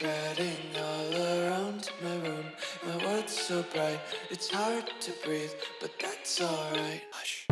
Spreading all around my room, my world's so bright, it's hard to breathe, but that's alright. Hush.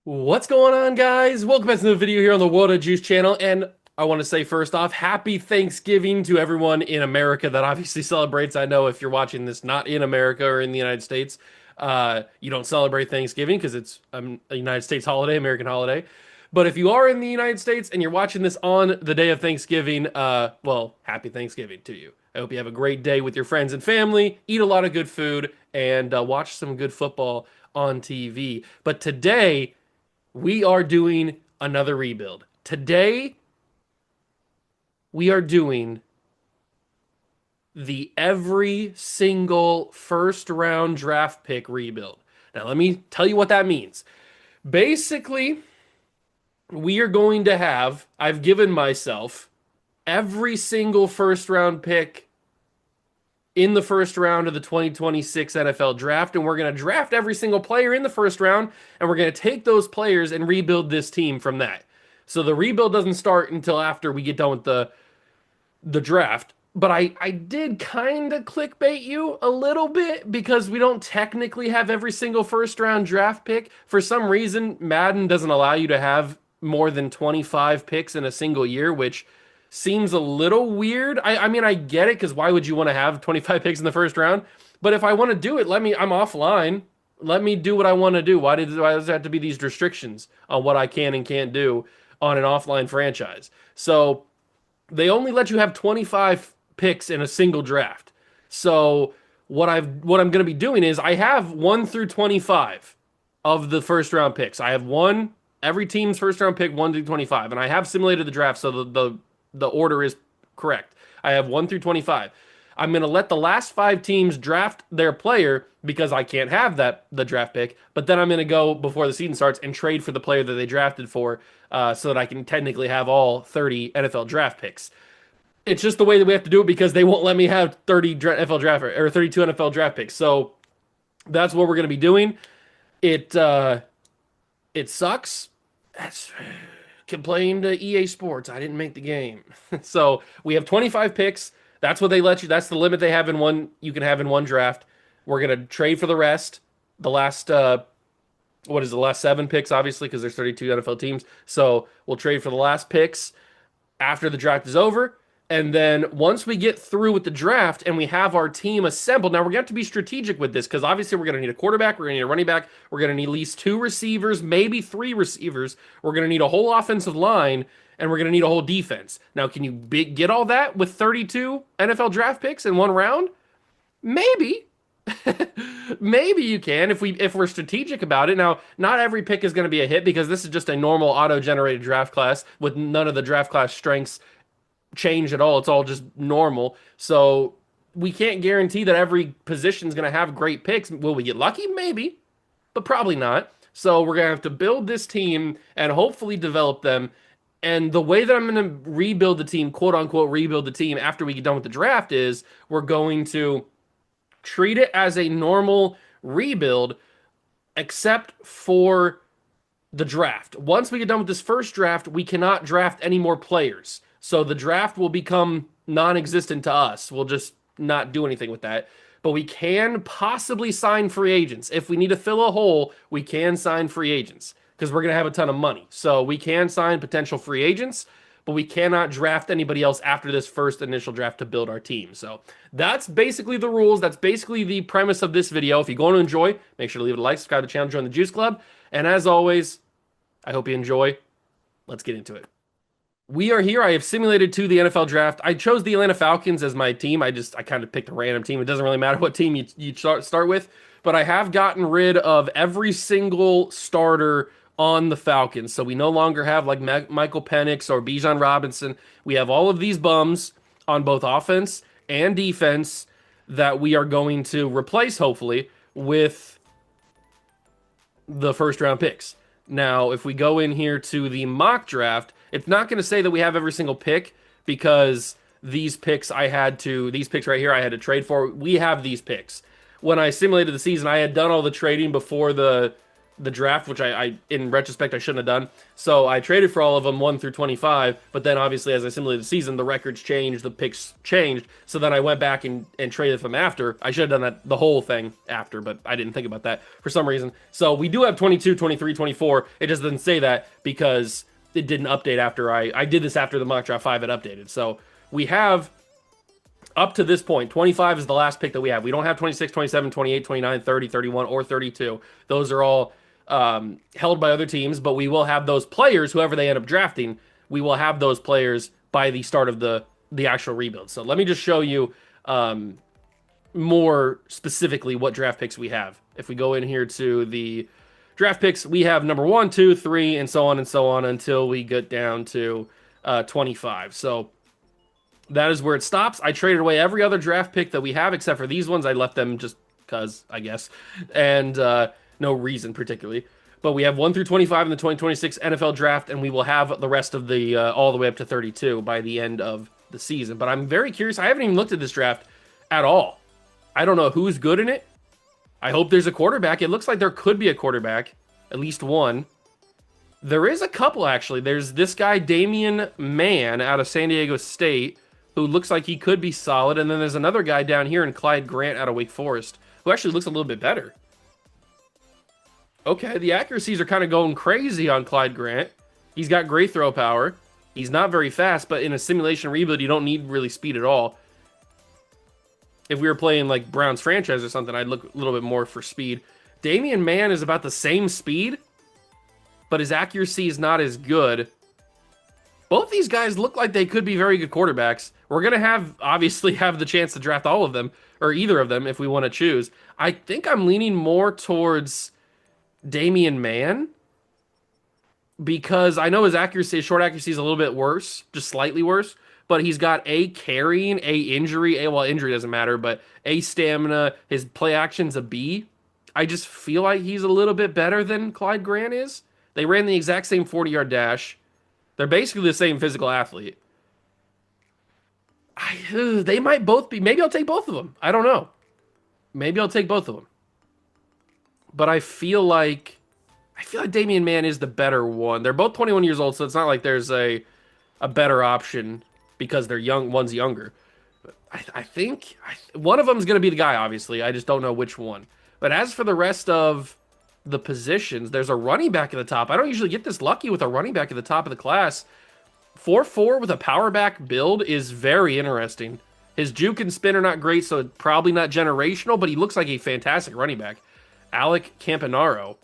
What's going on, guys? Welcome back to the video here on the World of Juice channel, and I want to say first off, happy Thanksgiving to everyone in America that obviously celebrates. I know if you're watching this not in America or in the United States, you don't celebrate Thanksgiving because it's a United States holiday, American holiday. But if you are in the United States and you're watching this on the day of Thanksgiving, well, happy Thanksgiving to you. I hope you have a great day with your friends and family, eat a lot of good food, and watch some good football on TV. But today, we are doing another rebuild. Today, we are doing the every single first round draft pick rebuild. Now, let me tell you what that means. Basically, we are going to have, I've given myself every single first round pick in the first round of the 2026 NFL draft, and we're going to draft every single player in the first round, and we're going to take those players and rebuild this team from that. So the rebuild doesn't start until after we get done with the draft. But I did kind of clickbait you a little bit because we don't technically have every single first round draft pick. For some reason, Madden doesn't allow you to have more than 25 picks in a single year, which seems a little weird. I mean, I get it because why would you want to have 25 picks in the first round? But if I want to do it, I'm offline. Let me do what I want to do. Why does there have to be these restrictions on what I can and can't do on an offline franchise? So they only let you have 25 picks in a single draft. So what I'm going to be doing is I have 1 through 25 of the first round picks. I have every team's first round pick 1 through 25, and I have simulated the draft so the order is correct. I have 1 through 25. I'm going to let the last 5 teams draft their player because I can't have the draft pick, but then I'm going to go before the season starts and trade for the player that they drafted for so that I can technically have all 30 NFL draft picks. It's just the way that we have to do it because they won't let me have 30 NFL draft or 32 NFL draft picks. So that's what we're going to be doing. It sucks. That's complain to EA Sports. I didn't make the game. So we have 25 picks. That's what they let you. That's the limit they have in one. You can have in one draft. We're gonna trade for the rest. The last what is the last 7 picks? Obviously, because there's 32 NFL teams. So we'll trade for the last picks after the draft is over. And then once we get through with the draft and we have our team assembled, now we're going to have to be strategic with this because obviously we're going to need a quarterback, we're going to need a running back, we're going to need at least 2 receivers, maybe 3 receivers. We're going to need a whole offensive line, and we're going to need a whole defense. Now, can you get all that with 32 NFL draft picks in one round? Maybe. Maybe you can if we're strategic about it. Now, not every pick is going to be a hit because this is just a normal auto-generated draft class with none of the draft class strengths change at all. It's all just normal. So we can't guarantee that every position is going to have great picks. Will we get lucky? Maybe, but probably not. So we're going to have to build this team and hopefully develop them. And the way that I'm going to rebuild the team, quote unquote, rebuild the team after we get done with the draft is we're going to treat it as a normal rebuild, except for the draft. Once we get done with this first draft, we cannot draft any more players. So the draft will become non-existent to us. We'll just not do anything with that. But we can possibly sign free agents. If we need to fill a hole, we can sign free agents because we're going to have a ton of money. So we can sign potential free agents, but we cannot draft anybody else after this first initial draft to build our team. So that's basically the rules. That's basically the premise of this video. If you're going to enjoy, make sure to leave it a like, subscribe to the channel, join the Juice Club. And as always, I hope you enjoy. Let's get into it. We are here. I have simulated to the NFL draft. I chose the Atlanta Falcons as my team. I kind of picked a random team. It doesn't really matter what team you start with, but I have gotten rid of every single starter on the Falcons. So we no longer have like Michael Penix or Bijan Robinson. We have all of these bums on both offense and defense that we are going to replace, hopefully, with the first round picks. Now, if we go in here to the mock draft, it's not going to say that we have every single pick because these picks right here I had to trade for. We have these picks. When I simulated the season, I had done all the trading before the draft, which I in retrospect I shouldn't have done. So I traded for all of them 1 through 25, but then obviously as I simulated the season, the records changed, the picks changed. So then I went back and traded them after. I should have done that the whole thing after, but I didn't think about that for some reason. So we do have 22, 23, 24. It just doesn't say that because it didn't update after I did this after the mock draft 5 had updated. So we have up to this point, 25 is the last pick that we have. We don't have 26, 27, 28, 29, 30, 31, or 32. Those are all held by other teams, but we will have those players, whoever they end up drafting, we will have those players by the start of the actual rebuild. So let me just show you more specifically what draft picks we have. If we go in here to the draft picks, we have number 1, 2, 3, and so on until we get down to 25. So that is where it stops. I traded away every other draft pick that we have except for these ones. I left them just because, I guess. And no reason particularly. But we have 1 through 25 in the 2026 NFL draft, and we will have the rest of the all the way up to 32 by the end of the season. But I'm very curious. I haven't even looked at this draft at all. I don't know who's good in it. I hope there's a quarterback. It looks like there could be a quarterback, at least one. There is a couple, actually. There's this guy, Damian Mann, out of San Diego State, who looks like he could be solid. And then there's another guy down here in Clyde Grant out of Wake Forest, who actually looks a little bit better. Okay, the accuracies are kind of going crazy on Clyde Grant. He's got great throw power. He's not very fast, but in a simulation rebuild, you don't need really speed at all. If we were playing like Browns franchise or something, I'd look a little bit more for speed. Damian Mann is about the same speed, but his accuracy is not as good. Both these guys look like they could be very good quarterbacks. We're going to obviously have the chance to draft all of them, or either of them if we want to choose. I think I'm leaning more towards Damian Mann because I know his short accuracy is a little bit worse, just slightly worse, but he's got A carrying, A injury, well, injury doesn't matter, but A stamina, his play action's a B. I just feel like he's a little bit better than Clyde Grant is. They ran the exact same 40-yard dash. They're basically the same physical athlete. They might both be. Maybe I'll take both of them. I don't know. Maybe I'll take both of them. But I feel like Damian Mann is the better one. They're both 21 years old, so it's not like there's a better option because they're young. One's younger. But I think one of them is going to be the guy, obviously. I just don't know which one. But as for the rest of the positions, there's a running back at the top. I don't usually get this lucky with a running back at the top of the class. 4-4 with a power back build is very interesting. His juke and spin are not great, so probably not generational, but he looks like a fantastic running back. Alec Campanaro.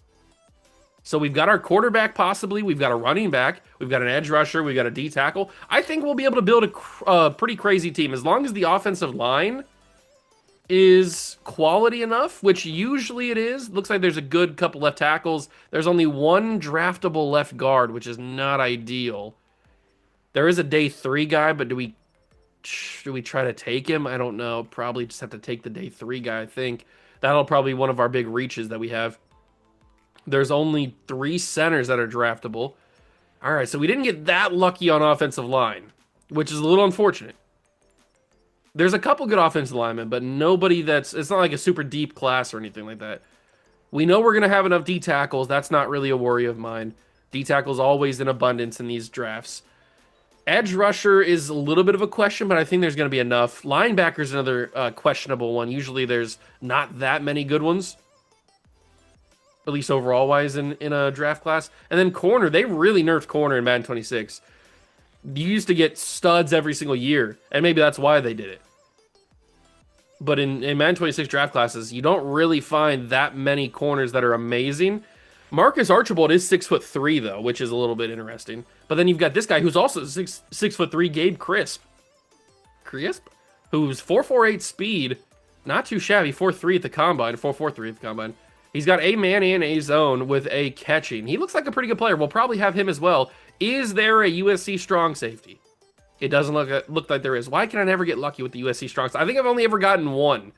So we've got our quarterback possibly, we've got a running back, we've got an edge rusher, we've got a D tackle. I think we'll be able to build a pretty crazy team as long as the offensive line is quality enough, which usually it is. Looks like there's a good couple left tackles. There's only one draftable left guard, which is not ideal. There is a day 3 guy, but do we try to take him? I don't know. Probably just have to take the day 3 guy, I think. That'll probably be one of our big reaches that we have. There's only 3 centers that are draftable. All right, so we didn't get that lucky on offensive line, which is a little unfortunate. There's a couple good offensive linemen, but nobody it's not like a super deep class or anything like that. We know we're going to have enough D tackles. That's not really a worry of mine. D tackles always in abundance in these drafts. Edge rusher is a little bit of a question, but I think there's going to be enough. Linebacker is another questionable one. Usually there's not that many good ones, at least overall wise in a draft class. And then corner, they really nerfed corner in Madden 26. You used to get studs every single year, and maybe that's why they did it. But in Madden 26 draft classes, you don't really find that many corners that are amazing. Marcus Archibald is 6'3", though, which is a little bit interesting. But then you've got this guy who's also 6'3", Gabe Crisp, who's 4.48 speed, not too shabby, 4.3 at the combine, 4.43 at the combine. He's got a man and a zone with a catching. He looks like a pretty good player. We'll probably have him as well. Is there a USC strong safety? It doesn't look like there is. Why can I never get lucky with the USC strong safety? I think I've only ever gotten one.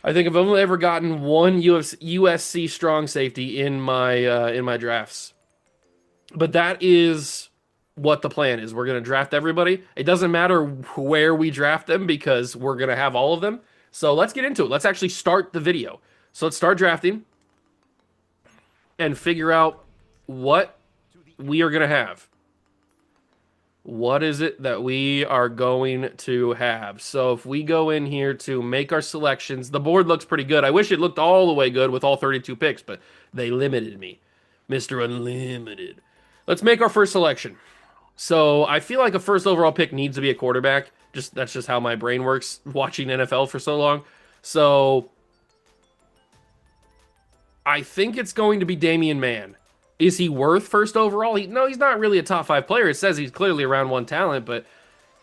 I think I've only ever gotten one USC strong safety in my drafts. But that is what the plan is. We're going to draft everybody. It doesn't matter where we draft them because we're going to have all of them. So let's get into it. Let's actually start the video. So let's start drafting and figure out what we are going to have. What is it that we are going to have? So if we go in here to make our selections, the board looks pretty good. I wish it looked all the way good with all 32 picks, but they limited me. Mr. Unlimited. Let's make our first selection. So I feel like a first overall pick needs to be a quarterback. That's just how my brain works watching NFL for so long. So I think it's going to be Damian Mann. Is he worth first overall? No, he's not really a top 5 player. It says he's clearly around 1 talent, but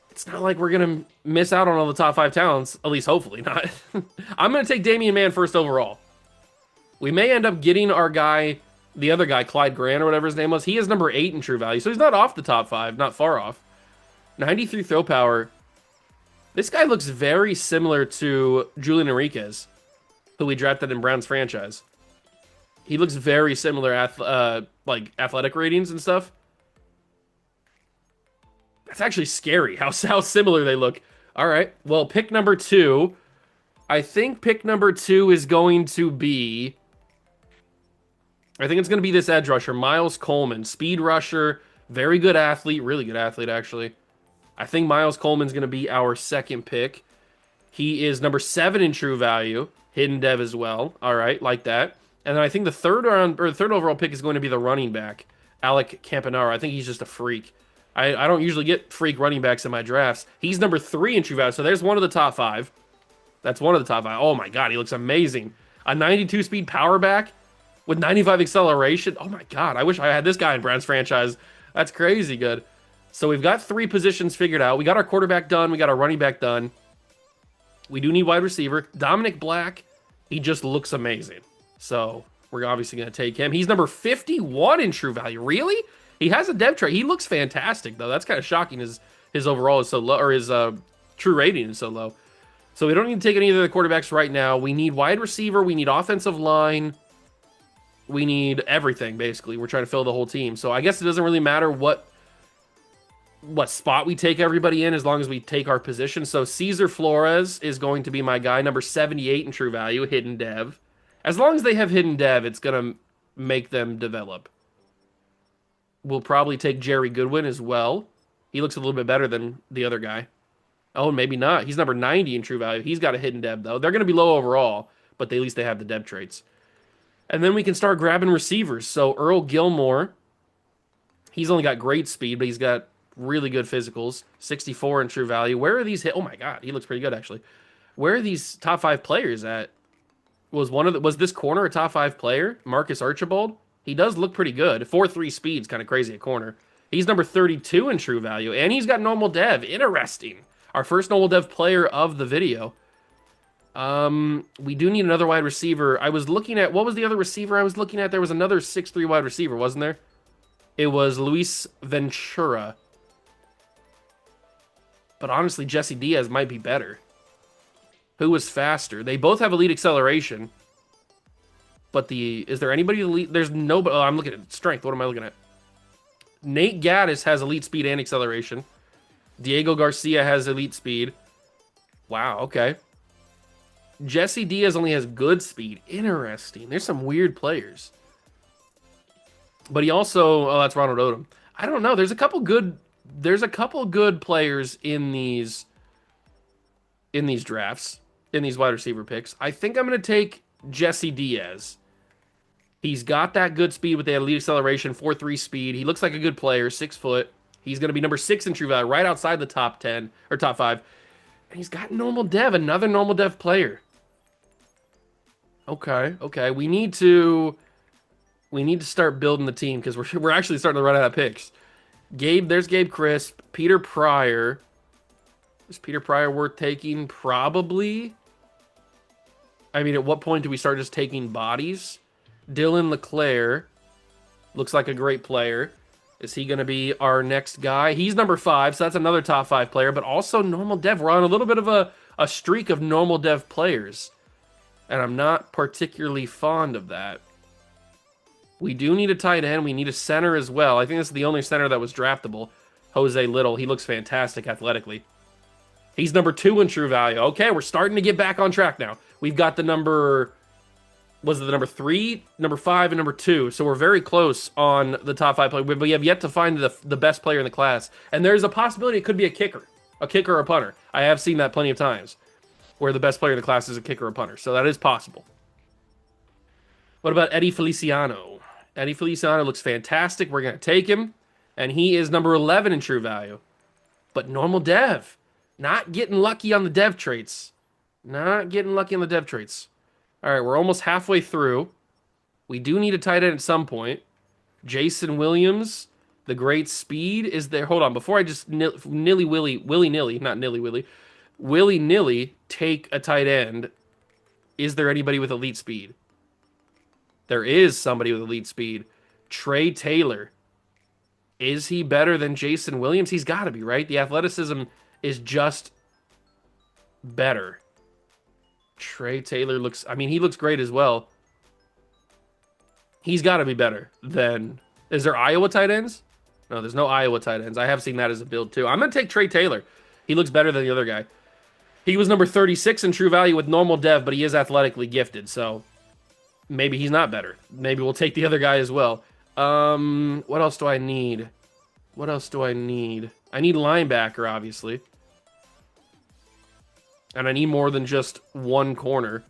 it's not like we're going to miss out on all the top 5 talents. At least hopefully not. I'm going to take Damian Mann first overall. We may end up getting our guy, the other guy, Clyde Grant or whatever his name was. He is number 8 in true value, so he's not off the top 5, not far off. 93 throw power. This guy looks very similar to Julian Enriquez, who we drafted in Browns franchise. He looks very similar, like athletic ratings and stuff. That's actually scary how similar they look. All right, well, pick number 2. I think pick number 2 is going to be... I think it's going to be this edge rusher, Miles Coleman. Speed rusher, very good athlete, really good athlete, actually. I think Miles Coleman's going to be our second pick. He is number 7 in true value, hidden dev as well. All right, like that. And then I think the third overall pick is going to be the running back, Alec Campanaro. I think he's just a freak. I don't usually get freak running backs in my drafts. He's number 3 in true value, so there's one of the top 5. That's one of the top 5. Oh my god, he looks amazing. A 92 speed power back with 95 acceleration. Oh my god, I wish I had this guy in Browns franchise. That's crazy good. So we've got 3 positions figured out. We got our quarterback done. We got our running back done. We do need wide receiver. Dominic Black, he just looks amazing. So we're obviously going to take him. He's number 51 in true value. Really? He has a dev trait. He looks fantastic, though. That's kind of shocking. His overall is so low, or his true rating is so low. So we don't need to take any of the quarterbacks right now. We need wide receiver. We need offensive line. We need everything, basically. We're trying to fill the whole team. So I guess it doesn't really matter what spot we take everybody in as long as we take our position. So Cesar Flores is going to be my guy, number 78 in true value, hidden dev. As long as they have hidden dev, it's going to make them develop. We'll probably take Jerry Goodwin as well. He looks a little bit better than the other guy. Oh, maybe not. He's number 90 in true value. He's got a hidden dev, though. They're going to be low overall, but at least they have the dev traits. And then we can start grabbing receivers. So Earl Gilmore, he's only got great speed, but he's got really good physicals. 64 in true value. Where are these hit? Oh, my God. He looks pretty good, actually. Where are these top 5 players at? Was this corner a top 5 player? Marcus Archibald? He does look pretty good. 4.3 speed's kind of crazy at corner. He's number 32 in true value, and he's got normal dev. Interesting. Our first normal dev player of the video. We do need another wide receiver. I was looking at, what was the other receiver I was looking at? There was another 6'3 wide receiver, wasn't there? It was Luis Ventura. But honestly, Jesse Diaz might be better. Who was faster? They both have elite acceleration. But is there anybody elite? There's nobody. Oh, I'm looking at strength. What am I looking at? Nate Gaddis has elite speed and acceleration. Diego Garcia has elite speed. Wow, okay. Jesse Diaz only has good speed. Interesting. There's some weird players. But he also, oh, that's Ronald Odom. I don't know. There's a couple good players in these drafts, in these wide receiver picks. I think I'm going to take Jesse Diaz. He's got that good speed with the elite acceleration, 4.3 speed. He looks like a good player, 6 foot. He's going to be number 6 in true value, right outside the top 10 or top 5. And he's got normal dev, another normal dev player. Okay. We need to start building the team because we're actually starting to run out of picks. There's Gabe Crisp, Peter Pryor. Is Peter Pryor worth taking? Probably. I mean, at what point do we start just taking bodies? Dylan LeClaire looks like a great player. Is he going to be our next guy? He's number 5, so that's another top 5 player, but also normal dev. We're on a little bit of a streak of normal dev players, and I'm not particularly fond of that. We do need a tight end. We need a center as well. I think this is the only center that was draftable. Jose Little. He looks fantastic athletically. He's number 2 in true value. Okay, we're starting to get back on track now. We've got the number... Was it the number 3, number 5, and number 2? So we're very close on the top 5 players. But we have yet to find the best player in the class. And there's a possibility it could be a kicker or a punter. I have seen that plenty of times, where the best player in the class is a kicker or a punter. So that is possible. What about Eddie Feliciano? Eddie Feliciano looks fantastic. We're going to take him. And he is number 11 in true value. But normal dev. Not getting lucky on the dev traits. Not getting lucky on the dev traits. All right, we're almost halfway through. We do need a tight end at some point. Jason Williams, the great speed, is there. Hold on, before I just willy-nilly take a tight end, is there anybody with elite speed? There is somebody with elite speed. Trey Taylor. Is he better than Jason Williams? He's got to be, right? The athleticism is just better. Trey Taylor looks... I mean, he looks great as well. He's got to be better than... Is there Iowa tight ends? No, there's no Iowa tight ends. I have seen that as a build, too. I'm going to take Trey Taylor. He looks better than the other guy. He was number 36 in true value with normal dev, but he is athletically gifted, so maybe he's not better. Maybe we'll take the other guy as well. What else do I need? What else do I need? I need linebacker, obviously. And I need more than just one corner.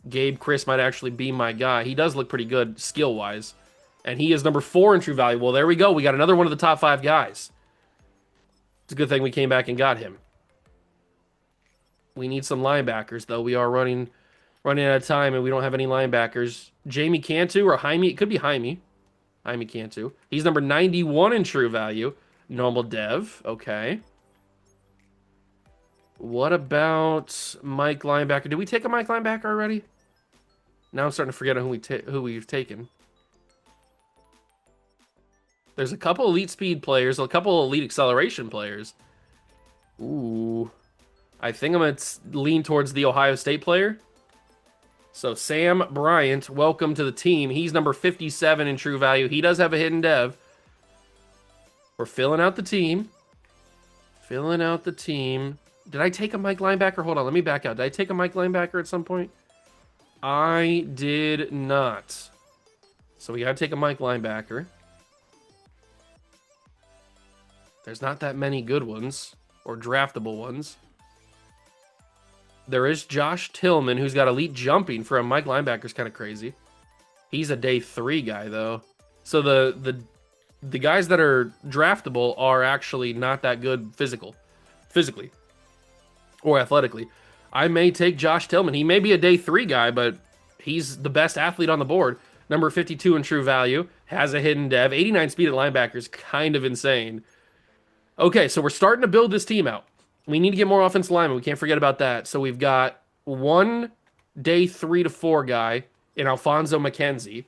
Gabe Chris might actually be my guy. He does look pretty good skill-wise. And he is number 4 in true value. Well, there we go. We got another one of the top 5 guys. It's a good thing we came back and got him. We need some linebackers, though. We are running out of time, and we don't have any linebackers. Jamie Cantu or Jaime. It could be Jaime. Jaime Cantu. He's number 91 in true value. Normal dev. Okay. What about Mike linebacker? Did we take a Mike linebacker already? Now I'm starting to forget who we've taken. There's a couple elite speed players, a couple elite acceleration players. Ooh. I think I'm going to lean towards the Ohio State player. So Sam Bryant, welcome to the team. He's number 57 in true value. He does have a hidden dev. We're filling out the team. Filling out the team. Did I take a Mike linebacker? Hold on, let me back out. Did I take a Mike linebacker at some point? I did not. So we got to take a Mike linebacker. There's not that many good ones or draftable ones. There is Josh Tillman, who's got elite jumping for a Mike linebacker. Is kind of crazy. He's a day 3 guy, though. So the guys that are draftable are actually not that good physically. Or athletically. I may take Josh Tillman. He may be a day 3 guy, but he's the best athlete on the board. Number 52 in true value. Has a hidden dev. 89 speed at linebacker is kind of insane. Okay, so we're starting to build this team out. We need to get more offensive linemen. We can't forget about that. So we've got one day 3 to 4 guy in Alfonso McKenzie.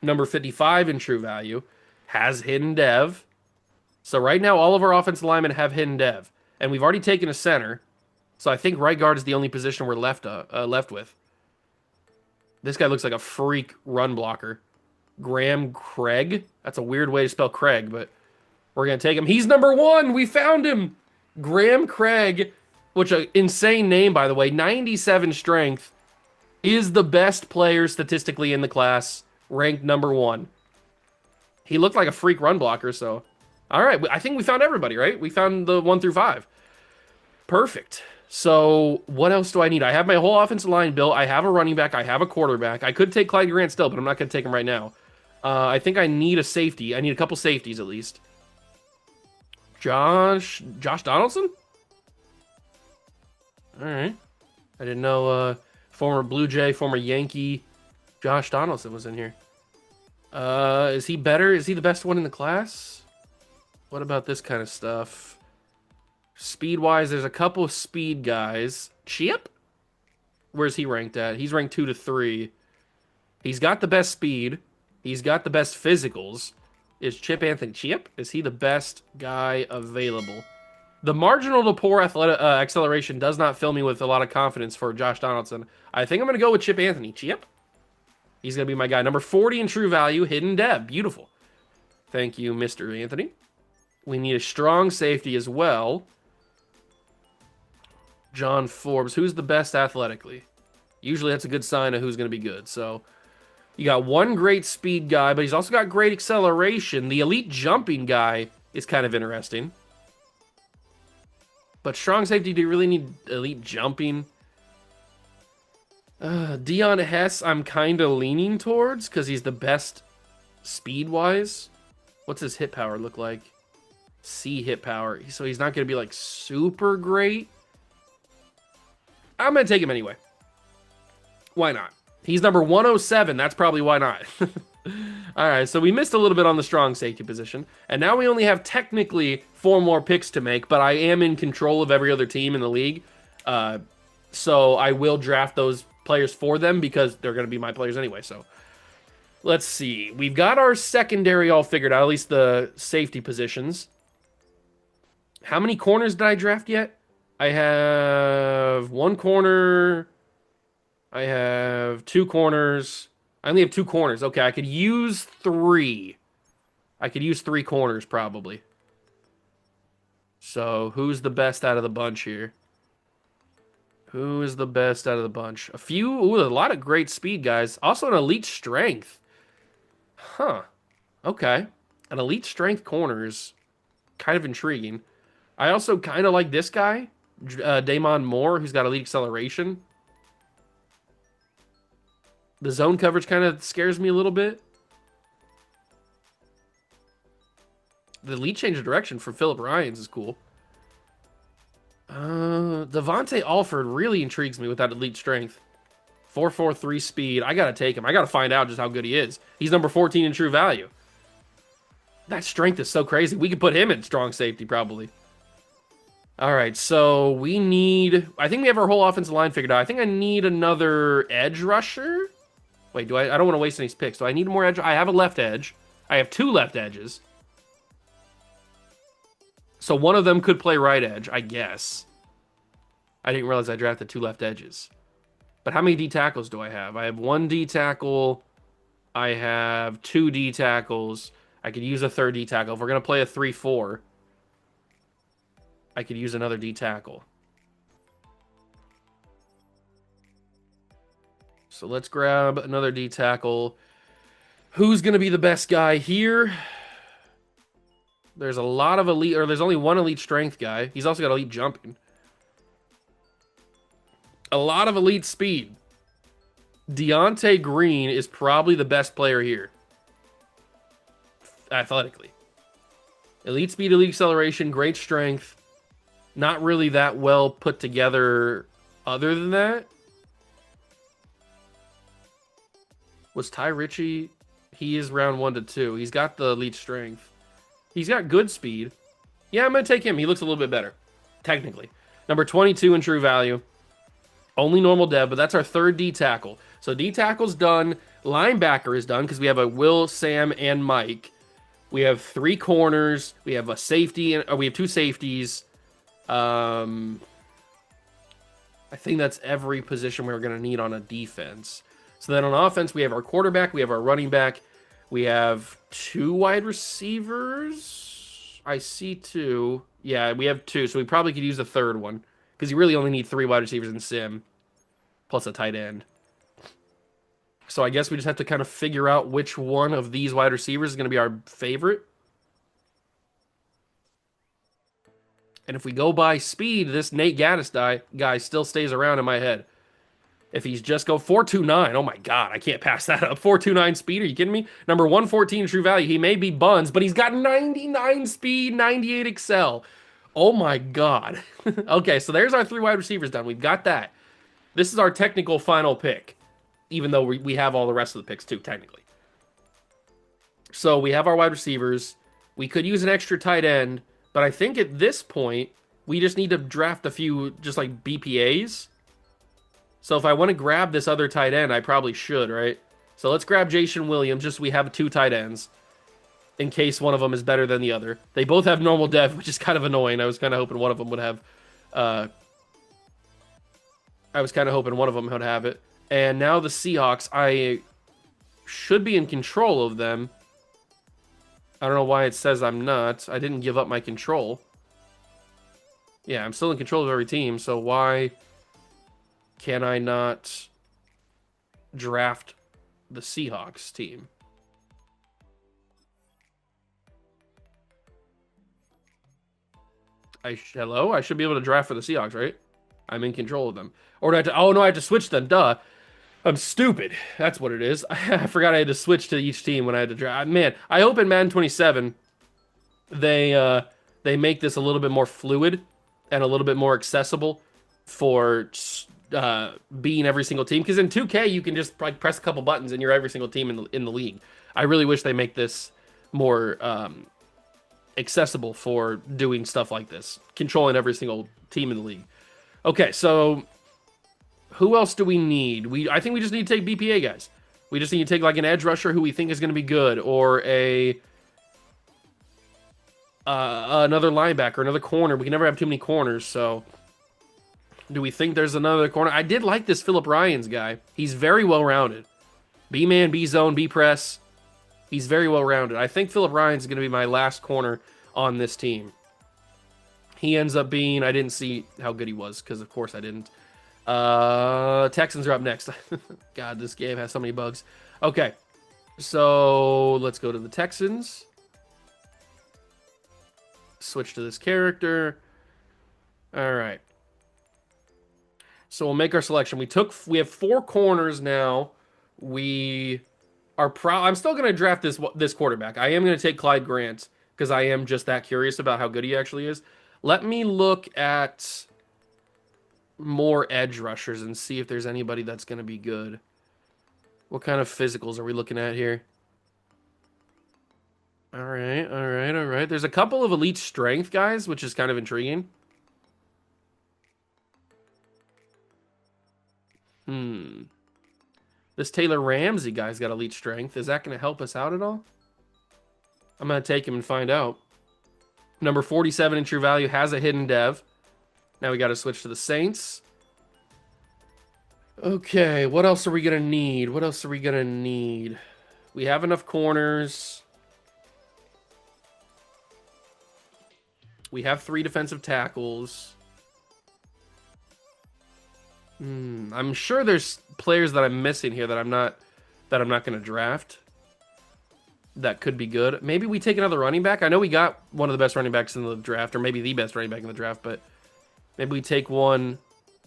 Number 55 in true value. Has hidden dev. So right now, all of our offensive linemen have hidden dev. And we've already taken a center. So I think right guard is the only position we're left with. This guy looks like a freak run blocker. Graham Craig. That's a weird way to spell Craig, but we're going to take him. He's number 1. We found him. Graham Craig, which an insane name, by the way. 97 strength. Is the best player statistically in the class. Ranked number 1. He looked like a freak run blocker, so... All right, I think we found everybody, right? We found the 1 through 5. Perfect. So what else do I need? I have my whole offensive line built. I have a running back. I have a quarterback. I could take Clyde Grant still, but I'm not going to take him right now. I think I need a safety. I need a couple safeties at least. Josh Donaldson? All right. I didn't know former Blue Jay, former Yankee Josh Donaldson was in here. Is he better? Is he the best one in the class? What about this kind of stuff? Speed-wise, there's a couple of speed guys. Chip? Where's he ranked at? He's ranked 2 to 3. He's got the best speed. He's got the best physicals. Is Chip Anthony Chip? Is he the best guy available? The marginal to poor acceleration does not fill me with a lot of confidence for Josh Donaldson. I think I'm going to go with Chip Anthony. Chip? He's going to be my guy. Number 40 in true value, hidden dev. Beautiful. Thank you, Mr. Anthony. We need a strong safety as well. John Forbes. Who's the best athletically? Usually that's a good sign of who's going to be good. So you got one great speed guy, but he's also got great acceleration. The elite jumping guy is kind of interesting. But strong safety, do you really need elite jumping? Dion Hess, I'm kind of leaning towards because he's the best speed-wise. What's his hit power look like? C hit power. So he's not going to be like super great. I'm going to take him anyway. Why not? He's number 107. That's probably why not. All right, so we missed a little bit on the strong safety position. And now we only have technically 4 more picks to make, but I am in control of every other team in the league. So I will draft those players for them because they're going to be my players anyway. So let's see. We've got our secondary all figured out, at least the safety positions. How many corners did I draft yet? I have 1 corner. I have 2 corners. I only have 2 corners. Okay, I could use 3. I could use 3 corners probably. So who's the best out of the bunch here? Who is the best out of the bunch? A lot of great speed guys. Also an elite strength. Huh. Okay. An elite strength corner is kind of intriguing. I also kind of like this guy, Damon Moore, who's got elite acceleration. The zone coverage kind of scares me a little bit. The elite change of direction for Phillip Ryans is cool. Devontae Alford really intrigues me with that elite strength. 4.43 speed. I gotta take him. I gotta find out just how good he is. He's number 14 in true value. That strength is so crazy. We could put him in strong safety probably. All right, so we need... I think we have our whole offensive line figured out. I think I need another edge rusher. Wait, I don't want to waste any picks. Do I need more edge? I have a left edge. I have 2 left edges. So one of them could play right edge, I guess. I didn't realize I drafted 2 left edges. But how many D tackles do I have? I have 1 D tackle. I have 2 D tackles. I could use a 3rd D tackle. If we're going to play a 3-4, I could use another D tackle. So let's grab another D tackle. Who's going to be the best guy here? There's a lot of elite, or there's only 1 elite strength guy. He's also got elite jumping. A lot of elite speed. Deontay Green is probably the best player here. Athletically. Elite speed, elite acceleration, great strength. Not really that well put together other than that. Was Ty Ritchie? He is round 1 to 2. He's got the elite strength. He's got good speed. Yeah, I'm going to take him. He looks a little bit better, technically. Number 22 in true value. Only normal dev, but that's our 3rd D tackle. So D tackle's done. Linebacker is done because we have a Will, Sam, and Mike. We have 3 corners. We have a safety, and we have 2 safeties. I think that's every position we're going to need on a defense. So then on offense, we have our quarterback, we have our running back, we have 2 wide receivers. I see 2. Yeah, we have 2, so we probably could use a 3rd one because you really only need 3 wide receivers in Sim, plus a tight end. So I guess we just have to kind of figure out which one of these wide receivers is going to be our favorite. And if we go by speed, this Nate Gaddis guy still stays around in my head. If he's just go 4.29, oh my God, I can't pass that up. 4.29 speed, are you kidding me? Number 114 true value. He may be buns, but he's got 99 speed, 98 excel. Oh my God. Okay, so there's our 3 wide receivers done. We've got that. This is our technical final pick, even though we have all the rest of the picks too, technically. So we have our wide receivers. We could use an extra tight end, but I think at this point, we just need to draft a few just like BPAs. So if I want to grab this other tight end, I probably should, right? So let's grab Jason Williams, just so we have 2 tight ends in case one of them is better than the other. They both have normal dev, which is kind of annoying. I was kind of hoping one of them would have it. And now the Seahawks, I should be in control of them. I don't know why it says I'm not. I didn't give up my control. Yeah, I'm still in control of every team, so why can I not draft the Seahawks team? Hello? I should be able to draft for the Seahawks, right? I'm in control of them. Or do I have to, oh no, I have to switch them. Duh. I'm stupid. That's what it is. I forgot I had to switch to each team when I had to draft. Man, I hope in Madden 27 they make this a little bit more fluid and a little bit more accessible for being every single team. Because in 2K you can just like press a couple buttons and you're every single team in the league. I really wish they make this more accessible for doing stuff like this, controlling every single team in the league. Okay, so who else do we need? I think we just need to take BPA guys. We just need to take like an edge rusher who we think is going to be good, or a another linebacker, another corner. We can never have too many corners, so do we think there's another corner? I did like this Phillip Ryan's guy. He's very well-rounded. B-man, B-zone, B-press. He's very well-rounded. I think Phillip Ryan's going to be my last corner on this team. He ends up being... I didn't see how good he was, because of course I didn't. Texans are up next. God, this game has so many bugs. Okay, so let's go to the Texans. Switch to this character. All right. So we'll make our selection. We have 4 corners now. We are I'm still going to draft this quarterback. I am going to take Clyde Grant because I am just that curious about how good he actually is. Let me look at more edge rushers and see if there's anybody that's going to be good. What kind of physicals are we looking at here? All right, all right, all right. There's a couple of elite strength guys, which is kind of intriguing. This Taylor Ramsey guy's got elite strength. Is that going to help us out at all? I'm going to take him and find out. Number 47 in true value has a hidden dev. Now we got to switch to the Saints. Okay, what else are we going to need? What else are we going to need? We have enough corners. We have 3 defensive tackles. I'm sure there's players that I'm missing here that I'm not going to draft. That could be good. Maybe we take another running back. I know we got one of the best running backs in the draft, or maybe the best running back in the draft, but maybe we take one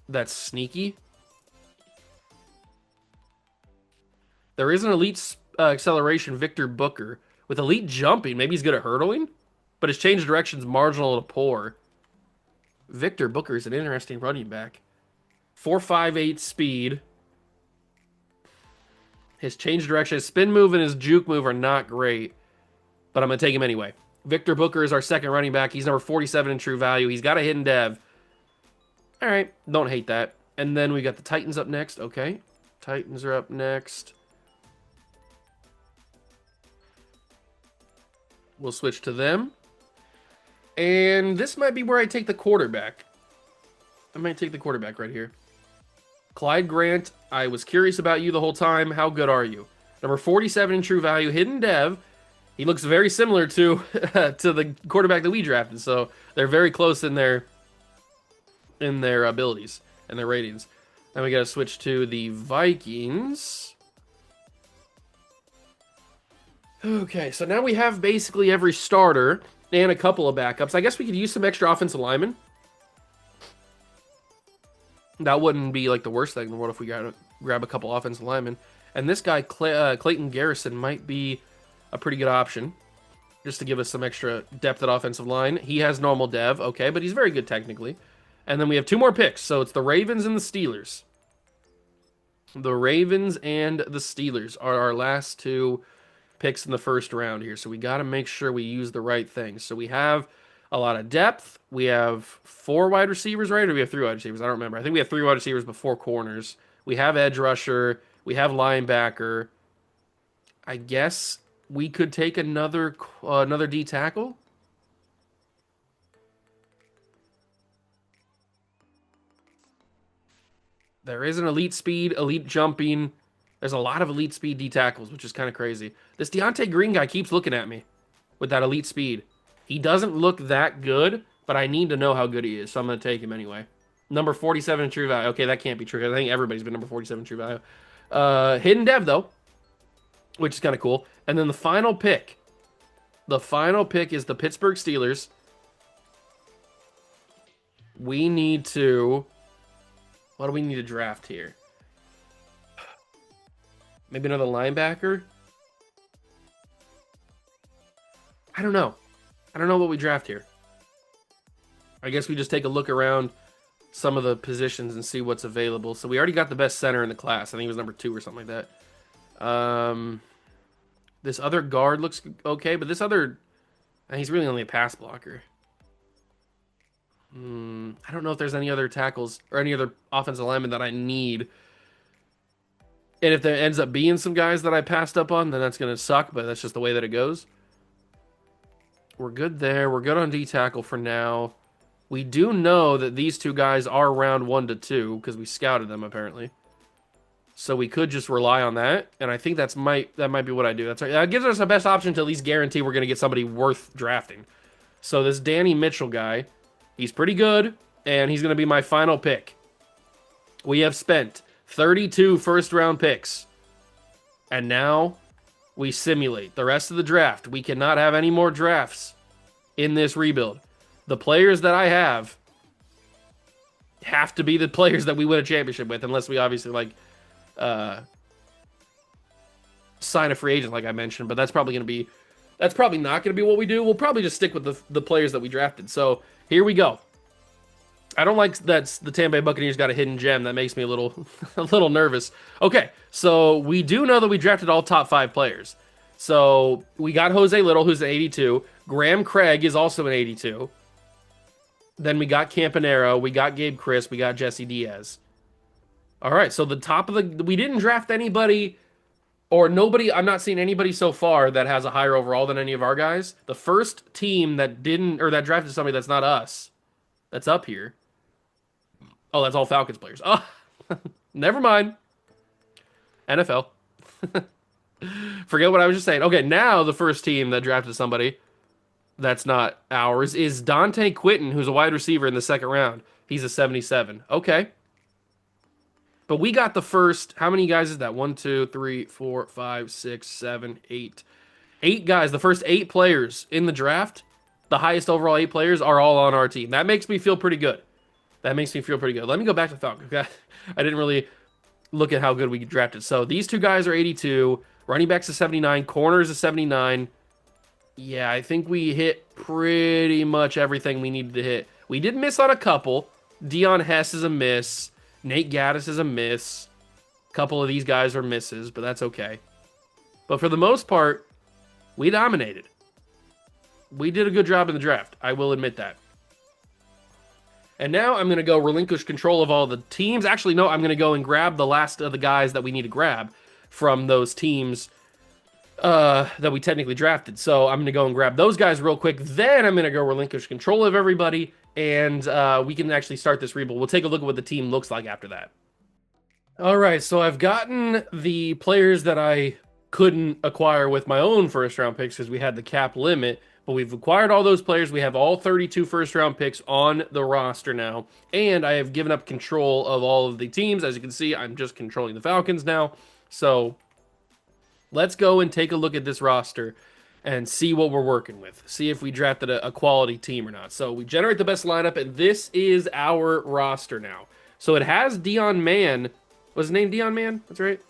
that's sneaky. There is an elite acceleration, Victor Booker, with elite jumping. Maybe he's good at hurdling, but his change of direction's marginal to poor. Victor Booker is an interesting running back. 4.58 speed. His change direction, his spin move, and his juke move are not great, but I'm going to take him anyway. Victor Booker is our second running back. He's number 47 in true value. He's got a hidden dev. All right, don't hate that. And then we got the Titans up next. Okay, Titans are up next. We'll switch to them. And this might be where I take the quarterback. I might take the quarterback right here. Clyde Grant, I was curious about you the whole time. How good are you? Number 47 in true value, hidden dev. He looks very similar to to the quarterback that we drafted, so they're very close in their abilities and their ratings. Then we got to switch to the Vikings. Okay, so now we have basically every starter and a couple of backups. I guess we could use some extra offensive linemen. That wouldn't be like the worst thing in the world if we got to grab a couple offensive linemen. And this guy, Clayton Garrison, might be a pretty good option just to give us some extra depth at offensive line. He has normal dev, okay, but he's very good technically. And then we have 2 more picks, so it's the Ravens and the Steelers. The Ravens and the Steelers are our last 2 picks in the first round here, so we got to make sure we use the right things. So we have a lot of depth. We have 4 wide receivers, right? Or we have 3 wide receivers? I don't remember. I think we have 3 wide receivers before corners. We have edge rusher. We have linebacker. I guess we could take another D tackle. There is an elite speed, elite jumping. There's a lot of elite speed D tackles, which is kind of crazy. This Deontay Green guy keeps looking at me. with that elite speed. He doesn't look that good, but I need to know how good he is, so I'm going to take him anyway. Number 47 in true value. Okay, that can't be true. I think everybody's been number 47 in true value. Hidden Dev, though, which is kind of cool. And then the final pick. The final pick is the Pittsburgh Steelers. We need to... What do we need to draft here? Maybe another linebacker? I don't know. I don't know what we draft here. I guess we just take a look around some of the positions and see what's available. So we already got the best center in the class. I think it was number 2 or something like that. This other guard looks okay, but this other... He's really only a pass blocker. I don't know if there's any other tackles or any other offensive linemen that I need. And if there ends up being some guys that I passed up on, then that's going to suck, but that's just the way that it goes. We're good there. We're good on D-tackle for now. We do know that these two guys are round 1 to 2 because we scouted them, apparently. So we could just rely on that, and I think that might be what I do. That gives us the best option to at least guarantee we're going to get somebody worth drafting. So this Danny Mitchell guy, he's pretty good, and he's going to be my final pick. We have spent 32 first-round picks, and now we simulate the rest of the draft. We cannot have any more drafts in this rebuild. The players that I have to be the players that we win a championship with, unless we obviously sign a free agent, like I mentioned. But that's probably not going to be what we do. We'll probably just stick with the players that we drafted. So here we go. I don't like that the Tampa Bay Buccaneers got a hidden gem. That makes me a little nervous. Okay, so we do know that we drafted all top 5 players. So we got Jose Little, who's an 82. Graham Craig is also an 82. Then we got Campanero, we got Gabe Chris, we got Jesse Diaz. All right, so the top of we didn't draft anybody or nobody. I'm not seeing anybody so far that has a higher overall than any of our guys. The first team that that drafted somebody that's not us, that's up here. Oh, that's all Falcons players. Oh, never mind. NFL. Forget what I was just saying. Okay, now the first team that drafted somebody that's not ours is Dante Quinton, who's a wide receiver in the 2nd round. He's a 77. Okay. But we got the first, how many guys is that? 1, 2, 3, 4, 5, 6, 7, 8. 8 guys, the first 8 players in the draft, the highest overall 8 players are all on our team. That makes me feel pretty good. Let me go back to Falcons. I didn't really look at how good we drafted. So these 2 guys are 82. Running back's a 79. Corner's a 79. Yeah, I think we hit pretty much everything we needed to hit. We did miss on a couple. Dion Hess is a miss. Nate Gaddis is a miss. A couple of these guys are misses, but that's okay. But for the most part, we dominated. We did a good job in the draft. I will admit that. And now I'm going to go relinquish control of all the teams. Actually, no, I'm going to go and grab the last of the guys that we need to grab from those teams that we technically drafted. So I'm going to go and grab those guys real quick. Then I'm going to go relinquish control of everybody, and we can actually start this rebuild. We'll take a look at what the team looks like after that. All right, so I've gotten the players that I couldn't acquire with my own first-round picks because we had the cap limit, but we've acquired all those players. We have all 32 first-round picks on the roster now, and I have given up control of all of the teams. As you can see, I'm just controlling the Falcons now. So let's go and take a look at this roster and see what we're working with. See if we drafted a quality team or not. So we generate the best lineup, and this is our roster now. So it has Dion Mann. Was his name Dion Mann? That's right.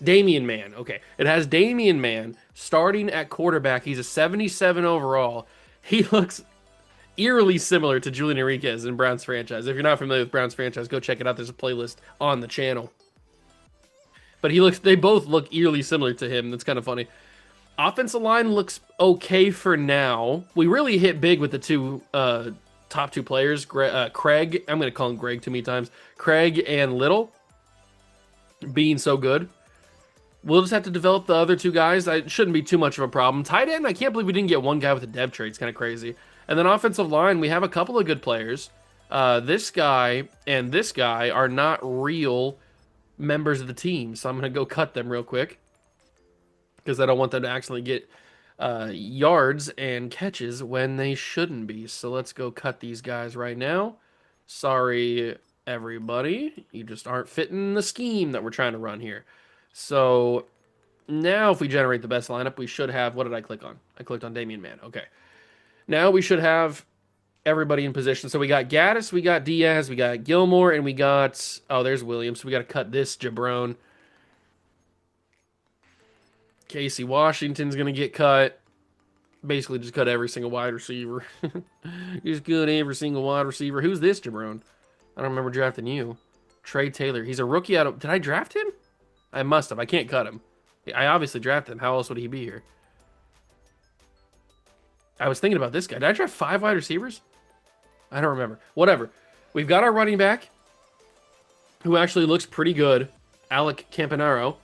Damian Mann. Okay. It has Damian Mann starting at quarterback. He's a 77 overall. He looks eerily similar to Julian Enriquez in Browns franchise. If you're not familiar with Browns franchise, go check it out. There's a playlist on the channel. But they both look eerily similar to him. That's kind of funny. Offensive line looks okay for now. We really hit big with the top 2 players. Craig, I'm going to call him Greg too many times. Craig and Little being so good. We'll just have to develop the other 2 guys. It shouldn't be too much of a problem. Tight end, I can't believe we didn't get one guy with a dev trade. It's kind of crazy. And then offensive line, we have a couple of good players. This guy and this guy are not real members of the team, so I'm going to go cut them real quick because I don't want them to accidentally get yards and catches when they shouldn't be. So let's go cut these guys right now. Sorry, everybody. You just aren't fitting the scheme that we're trying to run here. So now if we generate the best lineup, we should have, what did I click on? I clicked on Damian Mann. Okay. Now we should have everybody in position. So we got Gaddis, we got Diaz, we got Gilmore, and we got, oh, there's Williams. So we got to cut this jabron. Casey Washington's going to get cut. Basically, just cut every single wide receiver. Just cut every single wide receiver. Who's this jabron? I don't remember drafting you. Trey Taylor. He's a rookie out of, did I draft him? I must have. I can't cut him. I obviously drafted him. How else would he be here? I was thinking about this guy. Did I draft 5 wide receivers? I don't remember. Whatever. We've got our running back, who actually looks pretty good. Alec Campanaro.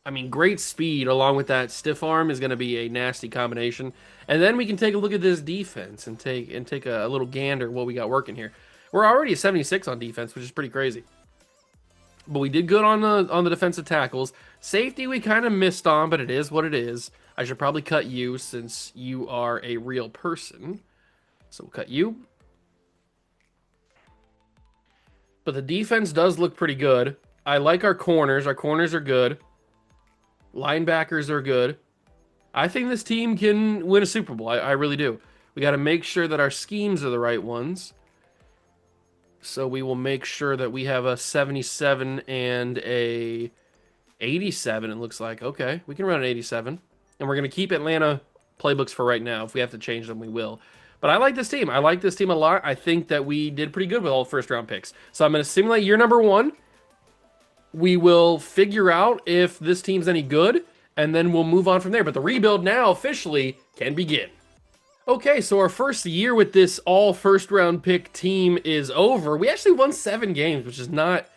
I mean, great speed along with that stiff arm is going to be a nasty combination. And then we can take a look at this defense and take a little gander what we got working here. We're already at 76 on defense, which is pretty crazy. But we did good on the defensive tackles. Safety we kind of missed on, but it is what it is. I should probably cut you since you are a real person. So we'll cut you. But the defense does look pretty good. I like our corners. Our corners are good. Linebackers are good. I think this team can win a Super Bowl. I really do. We got to make sure that our schemes are the right ones. So we will make sure that we have a 77 and a 87, it looks like. Okay, we can run an 87. And we're going to keep Atlanta playbooks for right now. If we have to change them, we will. But I like this team. I like this team a lot. I think that we did pretty good with all first-round picks. So I'm going to simulate year number 1. We will figure out if this team's any good, and then we'll move on from there. But the rebuild now officially can begin. Okay, so our first year with this all first-round pick team is over. We actually won 7 games, which is not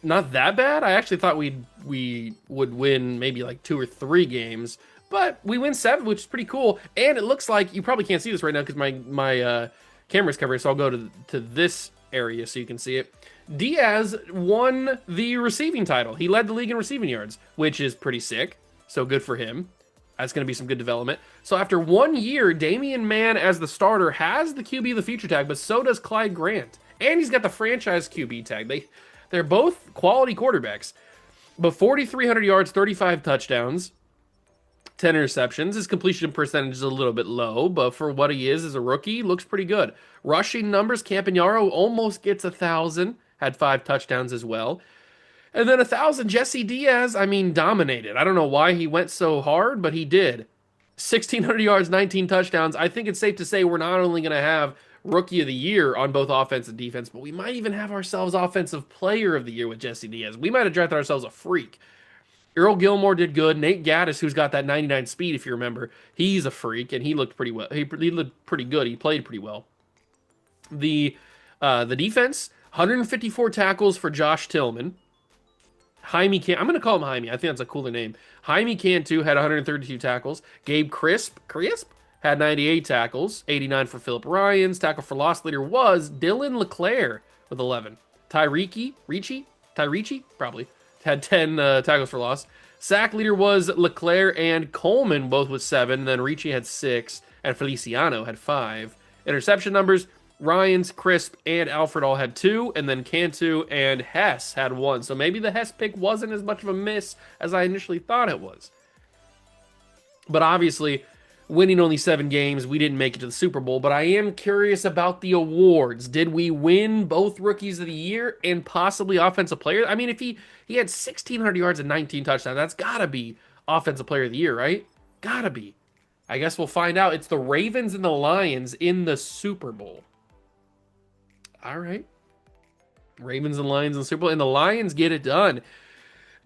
that bad. I actually thought we would win maybe like 2 or 3 games, but we win 7, which is pretty cool. And it looks like you probably can't see this right now because my camera's covered, so I'll go to this area so you can see it. Diaz won the receiving title. He led the league in receiving yards, which is pretty sick. So good for him. That's going to be some good development. So after 1 year, Damian Mann as the starter has the QB of the future tag, but so does Clyde Grant. And he's got the franchise QB tag. They're both quality quarterbacks. But 4,300 yards, 35 touchdowns, 10 interceptions. His completion percentage is a little bit low, but for what he is as a rookie, looks pretty good. Rushing numbers, Campanaro almost gets 1,000. Had 5 touchdowns as well. And then 1,000, Jesse Diaz, I mean, dominated. I don't know why he went so hard, but he did. 1,600 yards, 19 touchdowns. I think it's safe to say we're not only going to have Rookie of the Year on both offense and defense, but we might even have ourselves Offensive Player of the Year with Jesse Diaz. We might have drafted ourselves a freak. Earl Gilmore did good. Nate Gaddis, who's got that 99 speed, if you remember, he's a freak, and he looked pretty well. He looked pretty good. He played pretty well. The defense, 154 tackles for Josh Tillman. Jaime I'm going to call him Jaime. I think that's a cooler name. Jaime Cantu had 132 tackles. Gabe Crisp had 98 tackles. 89 for Phillip Ryans. Tackle for loss leader was Dylan LeClaire with 11. Tyreek, probably, had 10 tackles for loss. Sack leader was LeClaire and Coleman, both with 7. Then Ricci had 6. And Feliciano had 5. Interception numbers, Ryans, Crisp, and Alfred all had 2, and then Cantu and Hess had 1. So maybe the Hess pick wasn't as much of a miss as I initially thought it was. But obviously, winning only 7 games, we didn't make it to the Super Bowl. But I am curious about the awards. Did we win both Rookies of the Year and possibly Offensive Player? I mean, if he had 1,600 yards and 19 touchdowns, that's got to be Offensive Player of the Year, right? Gotta be. I guess we'll find out. It's the Ravens and the Lions in the Super Bowl. All right. Ravens and Lions in the Super Bowl. And the Lions get it done.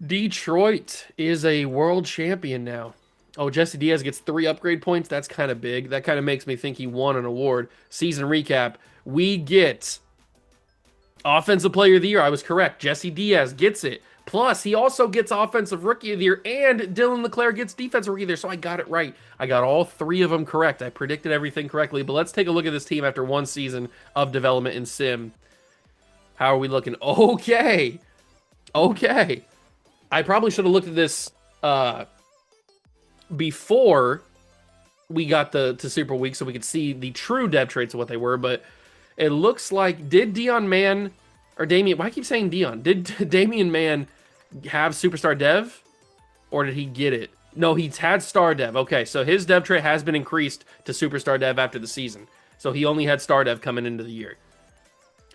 Detroit is a world champion now. Oh, Jesse Diaz gets 3 upgrade points. That's kind of big. That kind of makes me think he won an award. Season recap. We get Offensive Player of the Year. I was correct. Jesse Diaz gets it. Plus, he also gets Offensive Rookie of the Year, and Dylan LeClaire gets Defensive Rookie of the Year, so I got it right. I got all 3 of them correct. I predicted everything correctly, but let's take a look at this team after 1 season of development in Sim. How are we looking? Okay. I probably should have looked at this before we got to Super Week so we could see the true depth traits of what they were. But it looks like, did Dion Man or Damian? Why I keep saying Dion? Did Damian Man have Superstar Dev, or did he get it? No, he's had Star Dev. Okay, so his dev trait has been increased to Superstar Dev after the season. So he only had Star Dev coming into the year.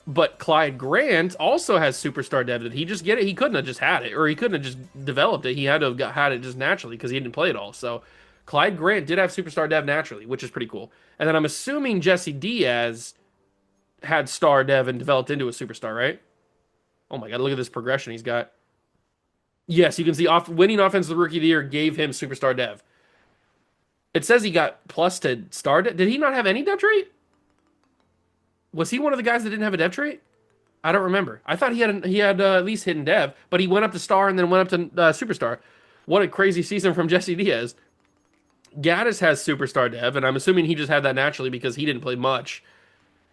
But Clyde Grant also has Superstar Dev. Did he just get it? He couldn't have just had it, or he couldn't have just developed it. He had to have had it just naturally because he didn't play it all. So Clyde Grant did have Superstar Dev naturally, which is pretty cool. And then I'm assuming Jesse Diaz had Star Dev and developed into a Superstar, right? Oh my God, look at this progression he's got. Yes, you can see winning Offensive Rookie of the Year gave him Superstar Dev. It says he got plus to Star Dev. Did he not have any dev trait? Was he one of the guys that didn't have a dev trait? I don't remember. I thought he had at least hidden dev, but he went up to Star and then went up to Superstar. What a crazy season from Jesse Diaz. Gaddis has Superstar Dev, and I'm assuming he just had that naturally because he didn't play much.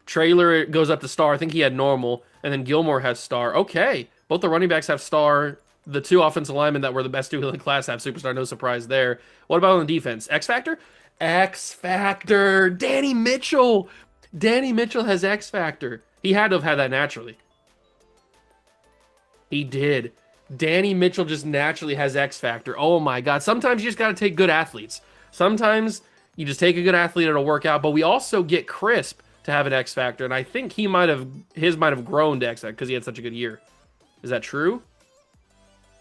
Trailer goes up to Star. I think he had normal, and then Gilmore has Star. Okay, both the running backs have Star. The two offensive linemen that were the best two in the class have Superstar. No surprise there. What about on the defense? X Factor? X Factor. Danny Mitchell. Danny Mitchell has X Factor. He had to have had that naturally. He did. Danny Mitchell just naturally has X Factor. Oh my God. Sometimes you just got to take good athletes. Sometimes you just take a good athlete, it'll work out. But we also get Crisp to have an X Factor. And I think his might have grown to X Factor because he had such a good year. Is that true?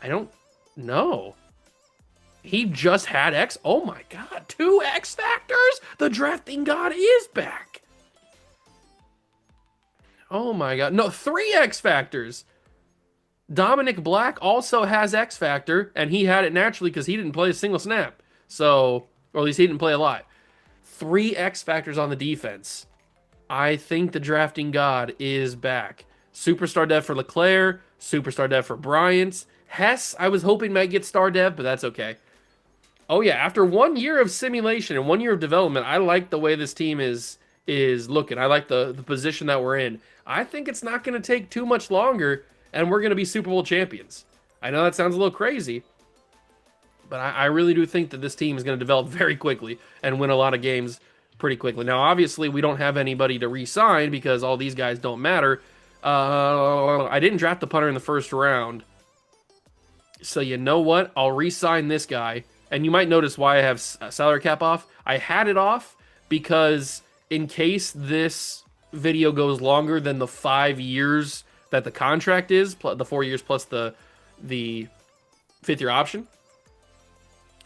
I don't know. He just had X. Oh my God. 2 X Factors? The drafting god is back. Oh my God. No, 3 X Factors. Dominic Black also has X Factor, and he had it naturally because he didn't play a single snap. So, or at least he didn't play a lot. 3 X Factors on the defense. I think the drafting god is back. Superstar Dev for LeClaire. Superstar Dev for Bryant. Hess, I was hoping might get Star Dev, but that's okay. Oh yeah, after 1 year of simulation and 1 year of development, I like the way this team is looking. I like the position that we're in. I think it's not going to take too much longer, and we're going to be Super Bowl champions. I know that sounds a little crazy, but I really do think that this team is going to develop very quickly and win a lot of games pretty quickly. Now, obviously, we don't have anybody to re-sign because all these guys don't matter. I didn't draft the punter in the first round, so you know what? I'll re-sign this guy, and you might notice why I have salary cap off. I had it off because in case this video goes longer than the 5 years that the contract is, the 4 years plus the 5th year option,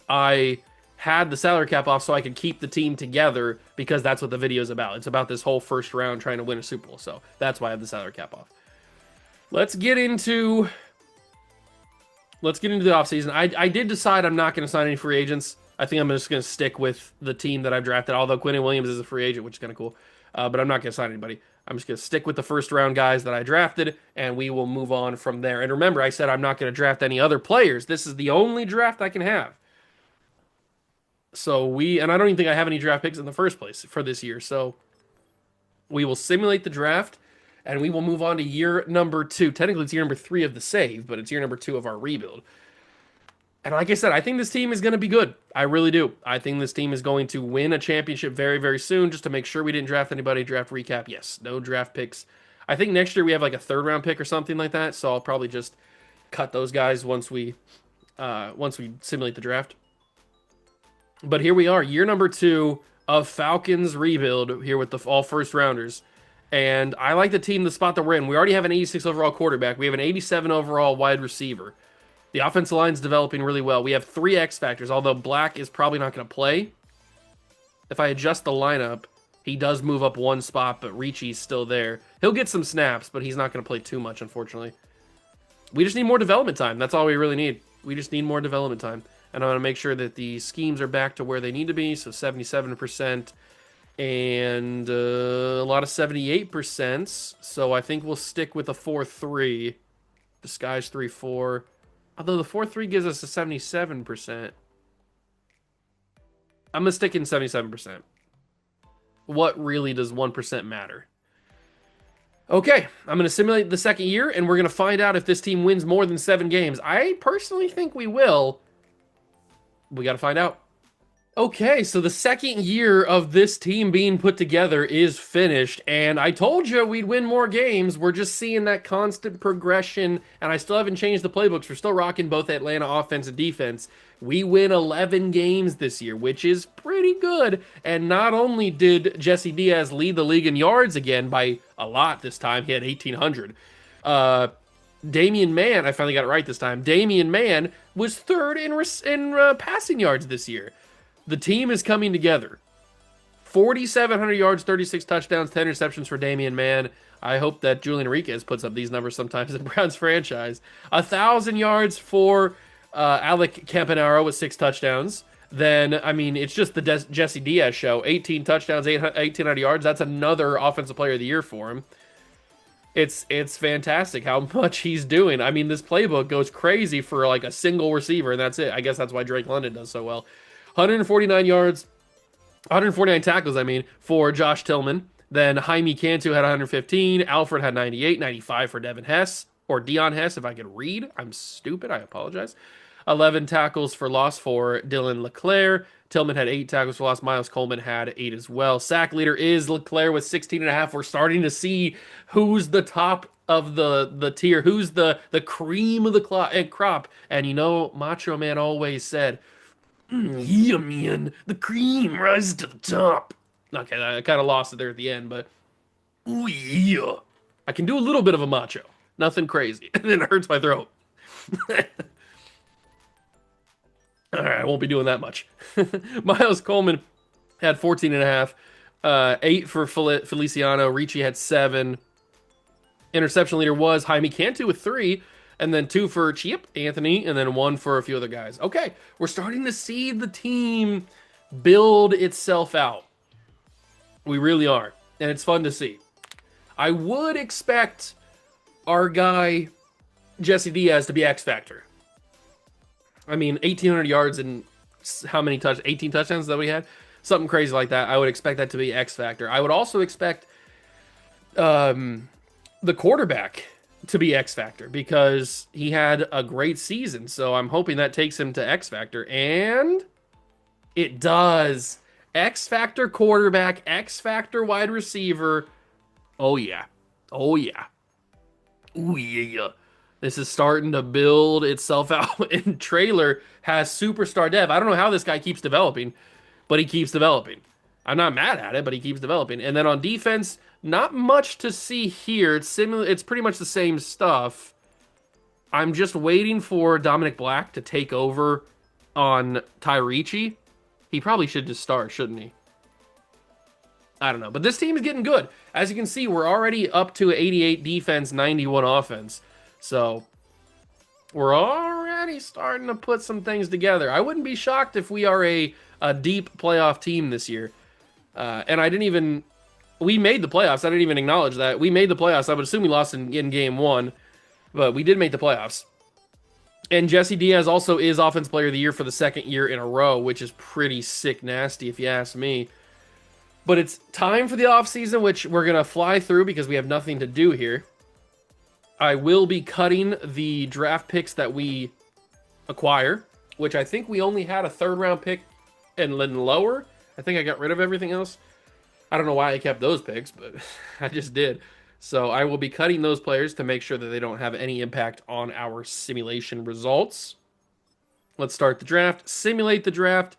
I had the salary cap off so I could keep the team together because that's what the video is about. It's about this whole first round trying to win a Super Bowl. So that's why I have the salary cap off. Let's get into the offseason. I did decide I'm not going to sign any free agents. I think I'm just going to stick with the team that I've drafted, although Quinnen Williams is a free agent, which is kind of cool. But I'm not going to sign anybody. I'm just going to stick with the first round guys that I drafted, and we will move on from there. And remember, I said I'm not going to draft any other players. This is the only draft I can have. So and I don't even think I have any draft picks in the first place for this year. So we will simulate the draft, and we will move on to year number 2. Technically, it's year number 3 of the save, but it's year number 2 of our rebuild. And like I said, I think this team is going to be good. I really do. I think this team is going to win a championship very, very soon. Just to make sure we didn't draft anybody. Draft recap, yes. No draft picks. I think next year we have like a 3rd round pick or something like that. So I'll probably just cut those guys once we simulate the draft. But here we are, year number 2 of Falcons rebuild here with all first rounders. And I like the team, the spot that we're in. We already have an 86 overall quarterback. We have an 87 overall wide receiver. The offensive line's developing really well. We have 3 X Factors, although Black is probably not going to play. If I adjust the lineup, he does move up 1 spot, but Ricci's still there. He'll get some snaps, but he's not going to play too much, unfortunately. We just need more development time. That's all we really need. We just need more development time. And I want to make sure that the schemes are back to where they need to be, so 77%. And a lot of 78%. So I think we'll stick with a 4-3. Disguise 3-4. Although the 4-3 gives us a 77%. I'm going to stick in 77%. What really does 1% matter? Okay, I'm going to simulate the second year, and we're going to find out if this team wins more than 7 games. I personally think we will. We got to find out. Okay, so the second year of this team being put together is finished, and I told you we'd win more games. We're just seeing that constant progression, and I still haven't changed the playbooks. We're still rocking both Atlanta offense and defense. We win 11 games this year, which is pretty good. And not only did Jesse Diaz lead the league in yards again by a lot this time, he had 1,800. Damian Mann, I finally got it right this time. Damian Mann was third in passing yards this year. The team is coming together. 4,700 yards, 36 touchdowns, 10 receptions for Damian Mann. I hope that Julian Enriquez puts up these numbers sometimes in Browns franchise. 1,000 yards for Alec Campanaro with 6 touchdowns. Then, I mean, it's just the Jesse Diaz show. 18 touchdowns, 1,800 yards. That's another Offensive Player of the Year for him. It's fantastic how much he's doing. I mean, this playbook goes crazy for like a single receiver, and that's it. I guess that's why Drake London does so well. 149 yards, 149 tackles, I mean, for Josh Tillman. Then Jaime Cantu had 115. Alfred had 98, 95 for Devin Hess, or Dion Hess, if I could read. I'm stupid, I apologize. 11 tackles for loss for Dylan LeClaire. Tillman had 8 tackles for loss. Miles Coleman had 8 as well. Sack leader is LeClaire with 16.5. We're starting to see who's the top of the tier, who's the cream of the crop. And you know, Macho Man always said, yeah, man, the cream rises to the top. Okay, I kind of lost it there at the end, but oh yeah, I can do a little bit of a macho, nothing crazy, and then it hurts my throat. All right, I won't be doing that much. Miles Coleman had 14.5, 8 for Feliciano. Ricci had 7. Interception leader was Jaime Cantu with 3, and then 2 for Chip Anthony, and then 1 for a few other guys. Okay, we're starting to see the team build itself out. We really are, and it's fun to see. I would expect our guy Jesse Diaz to be X Factor. I mean, 1,800 yards and how many 18 touchdowns that we had? Something crazy like that. I would expect that to be X Factor. I would also expect the quarterback to be X Factor because he had a great season. So I'm hoping that takes him to X Factor. And it does. X Factor quarterback, X Factor wide receiver. Oh, yeah. Oh, yeah. Oh, yeah. This is starting to build itself out. And Trailer has superstar dev. I don't know how this guy keeps developing, but he keeps developing. I'm not mad at it, but he keeps developing. And then on defense, not much to see here. It's similar. It's pretty much the same stuff. I'm just waiting for Dominic Black to take over on Tyrici. He probably should just start, shouldn't he? I don't know. But this team is getting good. As you can see, we're already up to 88 defense, 91 offense. So we're already starting to put some things together. I wouldn't be shocked if we are a deep playoff team this year. And I didn't even... We made the playoffs. I didn't even acknowledge that. We made the playoffs. I would assume we lost in game 1. But we did make the playoffs. And Jesse Diaz also is Offensive Player of the Year for the second year in a row, which is pretty sick nasty if you ask me. But it's time for the offseason, which we're going to fly through because we have nothing to do here. I will be cutting the draft picks that we acquire, which I think we only had a 3rd-round pick and then lower. I think I got rid of everything else. I don't know why I kept those picks, but I just did. So I will be cutting those players to make sure that they don't have any impact on our simulation results. Let's start the draft. Simulate the draft.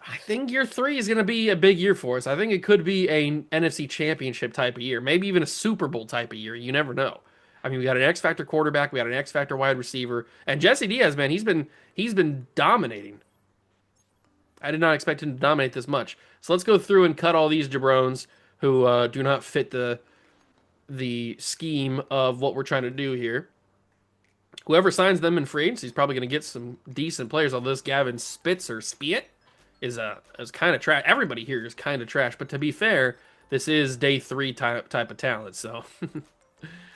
I think year 3 is going to be a big year for us. I think it could be a NFC Championship type of year, maybe even a Super Bowl type of year. You never know. I mean, we got an X Factor quarterback, we got an X Factor wide receiver, and Jesse Diaz, man, he's been dominating. I did not expect him to dominate this much. So let's go through and cut all these jabrones who do not fit the scheme of what we're trying to do here. Whoever signs them in free agency is probably going to get some decent players. Although this Gavin Spitzer is kind of trash. Everybody here is kind of trash. But to be fair, this is day 3 type of talent. So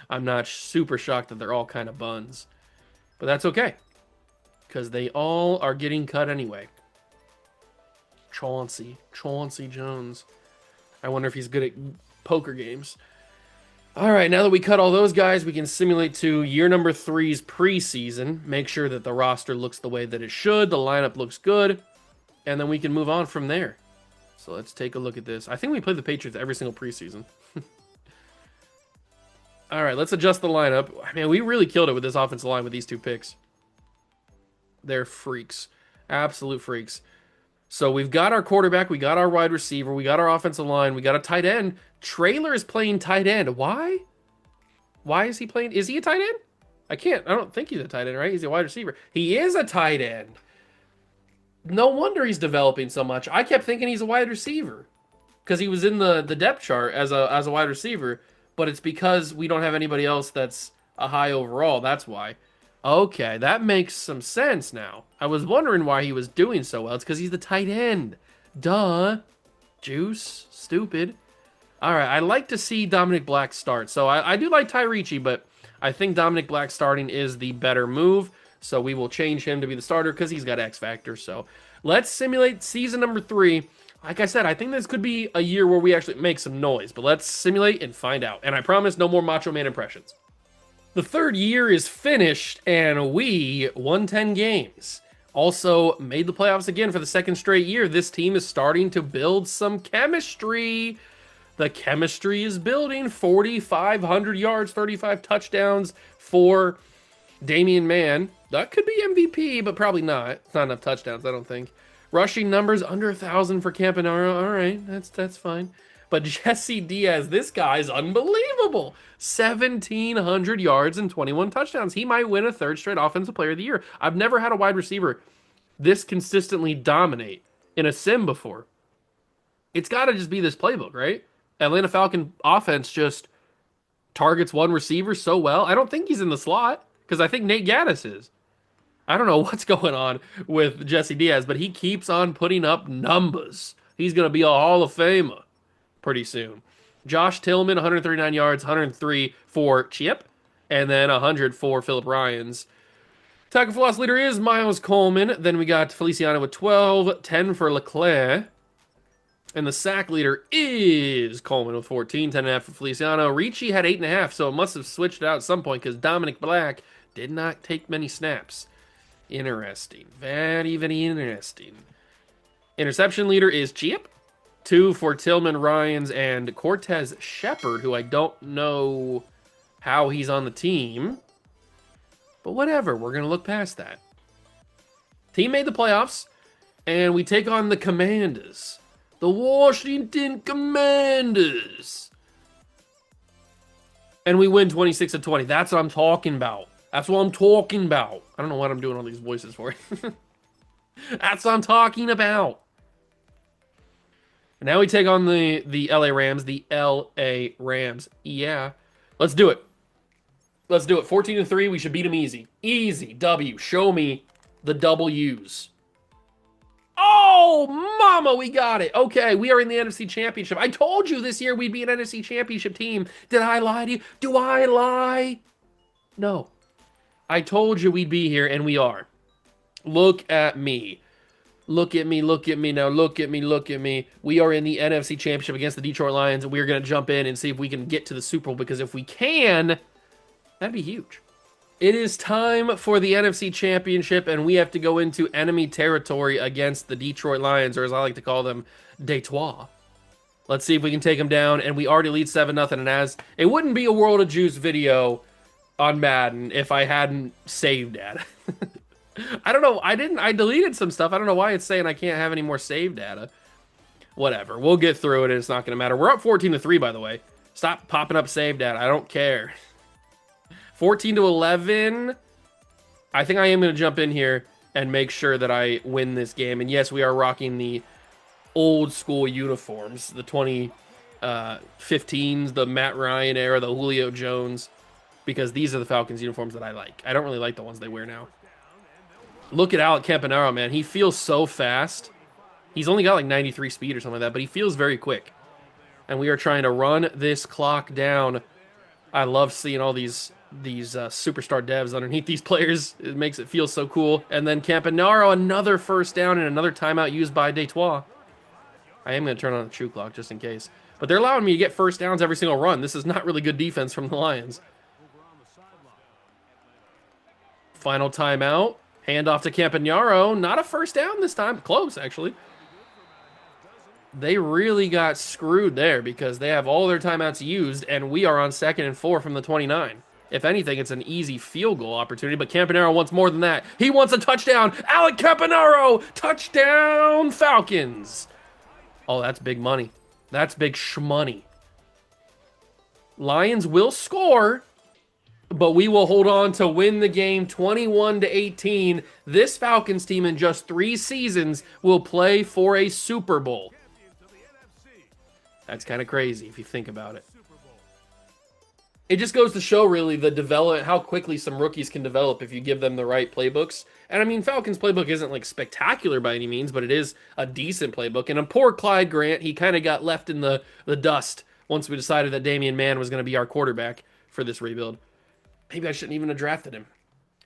I'm not super shocked that they're all kind of buns. But that's okay. Because they all are getting cut anyway. Chauncey Jones. I wonder if he's good at poker games. All right, now that we cut all those guys, we can simulate to year number 3's preseason. Make sure that the roster looks the way that it should. The lineup looks good. and then we can move on from there. So let's take a look at this. I think we played the Patriots every single preseason. All right, let's adjust the lineup. I mean, we really killed it with this offensive line with these 2 picks. They're freaks. Absolute freaks. So we've got our quarterback, we got our wide receiver, we got our offensive line, we got a tight end. Traylor is playing tight end. Why? Why is he playing? Is he a tight end? I don't think he's a tight end, right? He's a wide receiver. He is a tight end. No wonder he's developing so much. I kept thinking he's a wide receiver because he was in the depth chart as a wide receiver, but it's because we don't have anybody else that's a high overall. That's why. Okay, that makes some sense now. I was wondering why he was doing so well. It's because he's the tight end. Duh. Juice. Stupid. All right, I like to see Dominic Black start. So I do like Tyreechie, but I think Dominic Black starting is the better move. So we will change him to be the starter because he's got X Factor. So let's simulate season number 3. Like I said, I think this could be a year where we actually make some noise. But let's simulate and find out. And I promise no more Macho Man impressions. The 3rd year is finished, and we won 10 games. Also, made the playoffs again for the 2nd straight year. This team is starting to build some chemistry. The chemistry is building. 4,500 yards, 35 touchdowns for Damian Mann. That could be MVP, but probably not. It's not enough touchdowns, I don't think. Rushing numbers under 1,000 for Campanaro. All right, that's fine. But Jesse Diaz, this guy's unbelievable. 1,700 yards and 21 touchdowns. He might win a 3rd straight Offensive Player of the Year. I've never had a wide receiver this consistently dominate in a sim before. It's got to just be this playbook, right? Atlanta Falcon offense just targets one receiver so well. I don't think he's in the slot because I think Nate Gaddis is. I don't know what's going on with Jesse Diaz, but he keeps on putting up numbers. He's going to be a Hall of Famer pretty soon. Josh Tillman, 139 yards, 103 for Chip, and then 100 for Phillip Ryans. Tackle for loss leader is Miles Coleman. Then we got Feliciano with 12, 10 for Leclerc. And the sack leader is Coleman with 14, 10.5 for Feliciano. Ricci had 8.5, so it must have switched out at some point because Dominic Black did not take many snaps. Interesting. Very, very interesting. Interception leader is Chip. 2 for Tillman, Ryans, and Cortez Shepard, who I don't know how he's on the team. But whatever, we're going to look past that. Team made the playoffs, and we take on the Commanders. The Washington Commanders. And we win 26-20. That's what I'm talking about. That's what I'm talking about. I don't know what I'm doing all these voices for. That's what I'm talking about. And now we take on the LA Rams. The LA Rams. Yeah. Let's do it. Let's do it. 14-3. We should beat them easy. Easy. W. Show me the W's. Oh, mama, we got it. Okay, we are in the NFC Championship. I told you this year we'd be an NFC Championship team. Did I lie to you? Do I lie? No. I told you we'd be here, and we are. Look at me. Look at me, look at me now. Look at me, look at me. We are in the NFC Championship against the Detroit Lions, and we're going to jump in and see if we can get to the Super Bowl, because if we can, that'd be huge. It is time for the NFC Championship, and we have to go into enemy territory against the Detroit Lions, or as I like to call them, Detroit. Let's see if we can take them down, and we already lead 7-0, and as it wouldn't be a World of Juice video on Madden if I hadn't saved data. I don't know. I deleted some stuff. I don't know why it's saying I can't have any more save data. Whatever. We'll get through it. It's not going to matter. We're up 14-3, by the way. Stop popping up save data. I don't care. 14-11. I think I am going to jump in here and make sure that I win this game. And yes, we are rocking the old school uniforms. The 2015s, the Matt Ryan era, the Julio Jones. Because these are the Falcons uniforms that I like. I don't really like the ones they wear now. Look at Alec Campanaro, man. He feels so fast. He's only got like 93 speed or something like that, but he feels very quick. And we are trying to run this clock down. I love seeing all these superstar devs underneath these players. It makes it feel so cool. And then Campanaro, another first down and another timeout used by Detroit. I am going to turn on the true clock just in case. But they're allowing me to get first downs every single run. This is not really good defense from the Lions. Final timeout. Hand off to Campagnaro. Not a first down this time. Close, actually. They really got screwed there because they have all their timeouts used, and we are on 2nd and 4 from the 29. If anything, it's an easy field goal opportunity, but Campanaro wants more than that. He wants a touchdown. Alec Campanaro, touchdown Falcons. Oh, that's big money. That's big shmoney. Lions will score, but we will hold on to win the game 21-18. This Falcons team in just 3 seasons will play for a Super Bowl. That's kind of crazy if you think about it. It just goes to show really the develop how quickly some rookies can develop if you give them the right playbooks. And I mean, Falcons playbook isn't like spectacular by any means, but it is a decent playbook. And a poor Clyde Grant, he kind of got left in the dust once we decided that Damian Mann was going to be our quarterback for this rebuild. Maybe I shouldn't even have drafted him.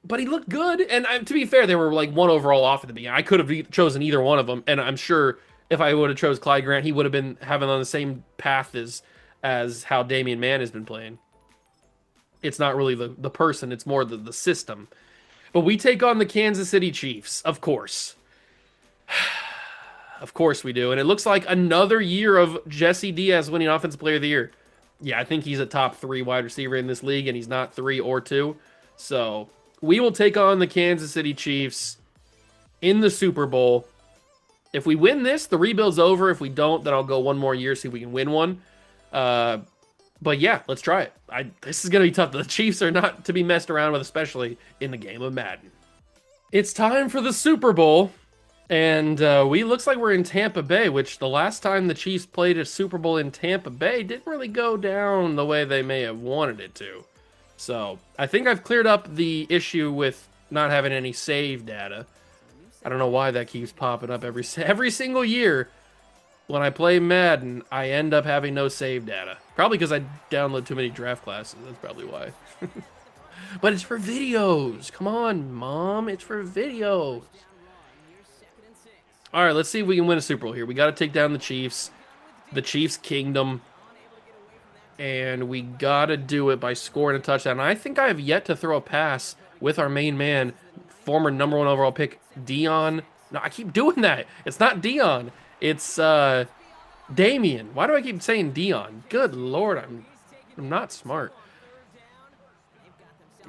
But he looked good. And to be fair, they were like 1 overall off at the beginning. I could have chosen either one of them. And I'm sure if I would have chose Clyde Grant, he would have been having on the same path as how Damian Mann has been playing. It's not really the person, it's more the system. But we take on the Kansas City Chiefs, of course. Of course we do. And it looks like another year of Jesse Diaz winning Offensive Player of the Year. Yeah, I think he's a top 3 wide receiver in this league, and he's not 3 or 2. So we will take on the Kansas City Chiefs in the Super Bowl. If we win this, the rebuild's over. If we don't, then I'll go 1 more year, see if we can win one. But yeah, let's try it. This is going to be tough. The Chiefs are not to be messed around with, especially in the game of Madden. It's time for the Super Bowl. And looks like we're in Tampa Bay, which the last time the Chiefs played a Super Bowl in Tampa Bay didn't really go down the way they may have wanted it to. So I think I've cleared up the issue with not having any save data. I don't know why that keeps popping up every single year. When I play Madden, I end up having no save data. Probably because I download too many draft classes. That's probably why. But it's for videos. Come on, Mom. It's for videos. All right, let's see if we can win a Super Bowl here. We got to take down the Chiefs Kingdom. And we got to do it by scoring a touchdown. And I think I have yet to throw a pass with our main man, former number 1 overall pick, Dion. No, I keep doing that. It's not Dion. It's Damien. Why do I keep saying Dion? Good Lord, I'm not smart.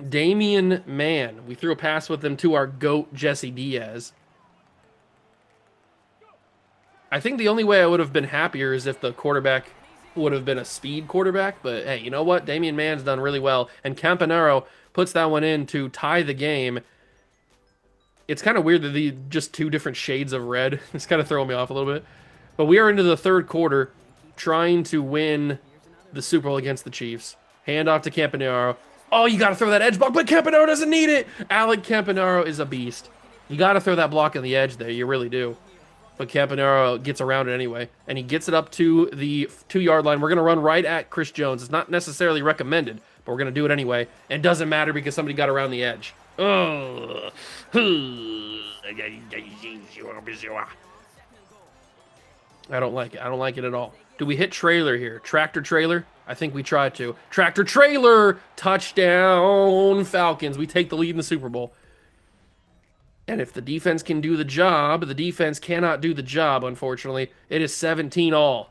Damian Mann. We threw a pass with him to our GOAT, Jesse Diaz. I think the only way I would have been happier is if the quarterback would have been a speed quarterback. But hey, you know what? Damian Mann's done really well. And Campanaro puts that one in to tie the game. It's kind of weird that the just 2 different shades of red. It's kind of throwing me off a little bit. But we are into the 3rd quarter trying to win the Super Bowl against the Chiefs. Hand off to Campanaro. Oh, you got to throw that edge block, but Campanaro doesn't need it. Alec Campanaro is a beast. You got to throw that block on the edge there. You really do. But Campanaro gets around it anyway, and he gets it up to the 2-yard line. We're going to run right at Chris Jones. It's not necessarily recommended, but we're going to do it anyway. And it doesn't matter because somebody got around the edge. Oh. I don't like it. I don't like it at all. Do we hit trailer here? Tractor trailer? I think we tried to. Tractor trailer! Touchdown, Falcons. We take the lead in the Super Bowl. And if the defense can do the job, the defense cannot do the job, unfortunately. It is 17-all.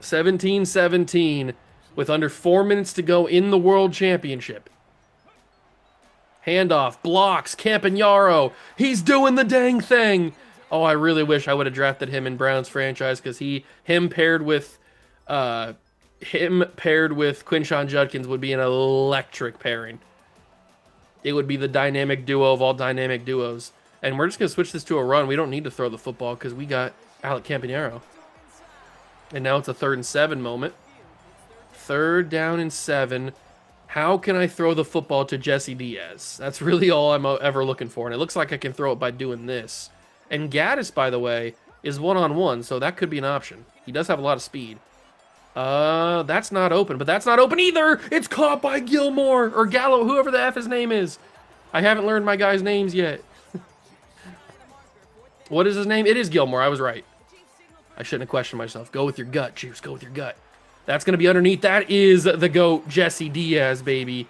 17-17 with under 4 minutes to go in the World Championship. Handoff, blocks, Campanaro. He's doing the dang thing. Oh, I really wish I would have drafted him in Browns franchise because him paired with Quinshon Judkins would be an electric pairing. It would be the dynamic duo of all dynamic duos. And we're just going to switch this to a run. We don't need to throw the football because we got Alec Campanaro. And now it's a 3rd and 7 moment. 3rd down and 7. How can I throw the football to Jesse Diaz? That's really all I'm ever looking for. And it looks like I can throw it by doing this. And Gaddis, by the way, is 1-on-1, so that could be an option. He does have a lot of speed. That's not open, but that's not open either. It's caught by Gilmore or Gallo, whoever the F his name is. I haven't learned my guys' names yet. What is his name? It is Gilmore. I was right. I shouldn't have questioned myself. Go with your gut, Chiefs. Go with your gut. That's going to be underneath. That is the GOAT, Jesse Diaz, baby.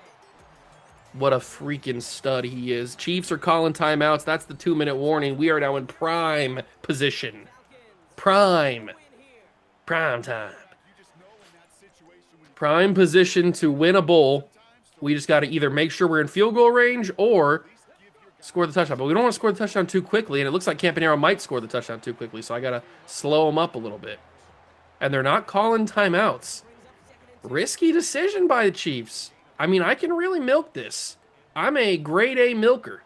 What a freaking stud he is. Chiefs are calling timeouts. That's the 2-minute warning. We are now in prime position. Prime time. Prime position to win a bowl. We just got to either make sure we're in field goal range or score the touchdown. But we don't want to score the touchdown too quickly, and it looks like Campanaro might score the touchdown too quickly, so I got to slow him up a little bit. And they're not calling timeouts. Risky decision by the Chiefs. I mean, I can really milk this. I'm a grade A milker.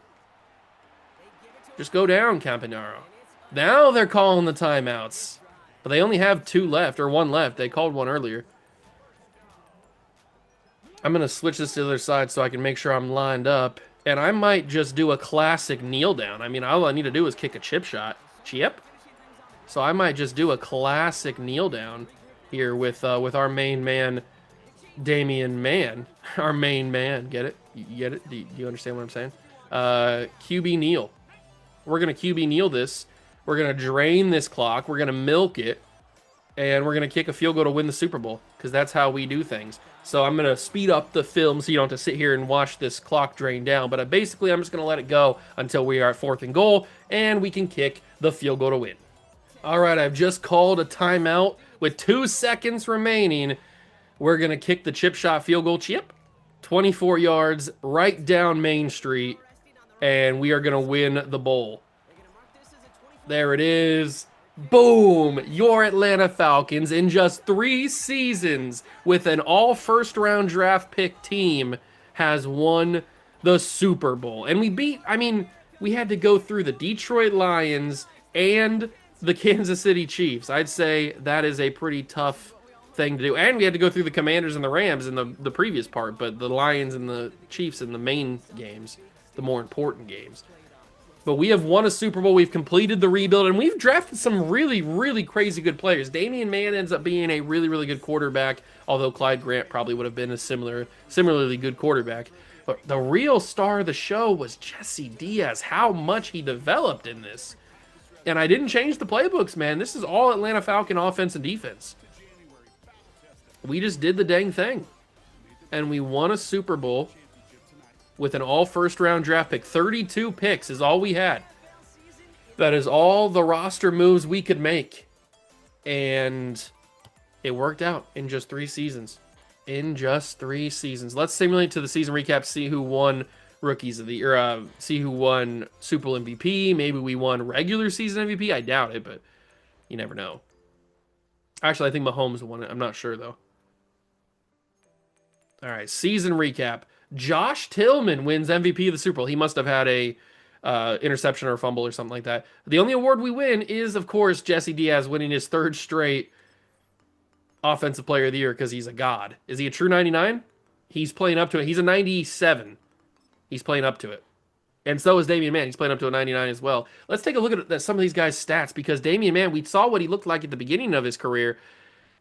Just go down, Campanaro. Now they're calling the timeouts. But they only have 2 left, or 1 left. They called 1 earlier. I'm going to switch this to the other side so I can make sure I'm lined up. And I might just do a classic kneel down. I mean, all I need to do is kick a chip shot. Chip? So I might just do a classic kneel down here with our main man, Damian Mann. Our main man. Get it? You get it? Do you understand what I'm saying? QB kneel. We're going to QB kneel this. We're going to drain this clock. We're going to milk it. And we're going to kick a field goal to win the Super Bowl. Because that's how we do things. So I'm going to speed up the film so you don't have to sit here and watch this clock drain down. But basically, I'm just going to let it go until we are at 4th and goal. And we can kick the field goal to win. All right, I've just called a timeout. With 2 seconds remaining, we're going to kick the chip shot field goal chip. 24 yards right down Main Street. And we are going to win the bowl. There it is. Boom! Your Atlanta Falcons, in just 3 seasons with an all first-round draft pick team, has won the Super Bowl. And we had to go through the Detroit Lions and the Kansas City Chiefs. I'd say that is a pretty tough thing to do. And we had to go through the Commanders and the Rams in the previous part, but the Lions and the Chiefs in the main games, the more important games. But we have won a Super Bowl, we've completed the rebuild, and we've drafted some really, really crazy good players. Damian Mann ends up being a really, really good quarterback, although Clyde Grant probably would have been a similarly good quarterback. But the real star of the show was Jesse Diaz, how much he developed in this. And I didn't change the playbooks, man. This is all Atlanta Falcon offense and defense. We just did the dang thing. And we won a Super Bowl with an all first-round draft pick. 32 picks is all we had. That is all the roster moves we could make. And it worked out in just 3 seasons. In just 3 seasons. Let's simulate to the season recap, see who won Rookies of the Year, see who won Super Bowl MVP. Maybe we won regular season MVP. I doubt it, but you never know. Actually, I think Mahomes won it. I'm not sure, though. All right, season recap. Josh Tillman wins MVP of the Super Bowl. He must have had a interception or a fumble or something like that. The only award we win is, of course, Jesse Diaz winning his 3rd straight Offensive Player of the Year because he's a god. Is he a true 99? He's playing up to it. He's a 97. He's playing up to it. And so is Damian Mann. He's playing up to a 99 as well. Let's take a look at some of these guys' stats because Damian Mann, we saw what he looked like at the beginning of his career.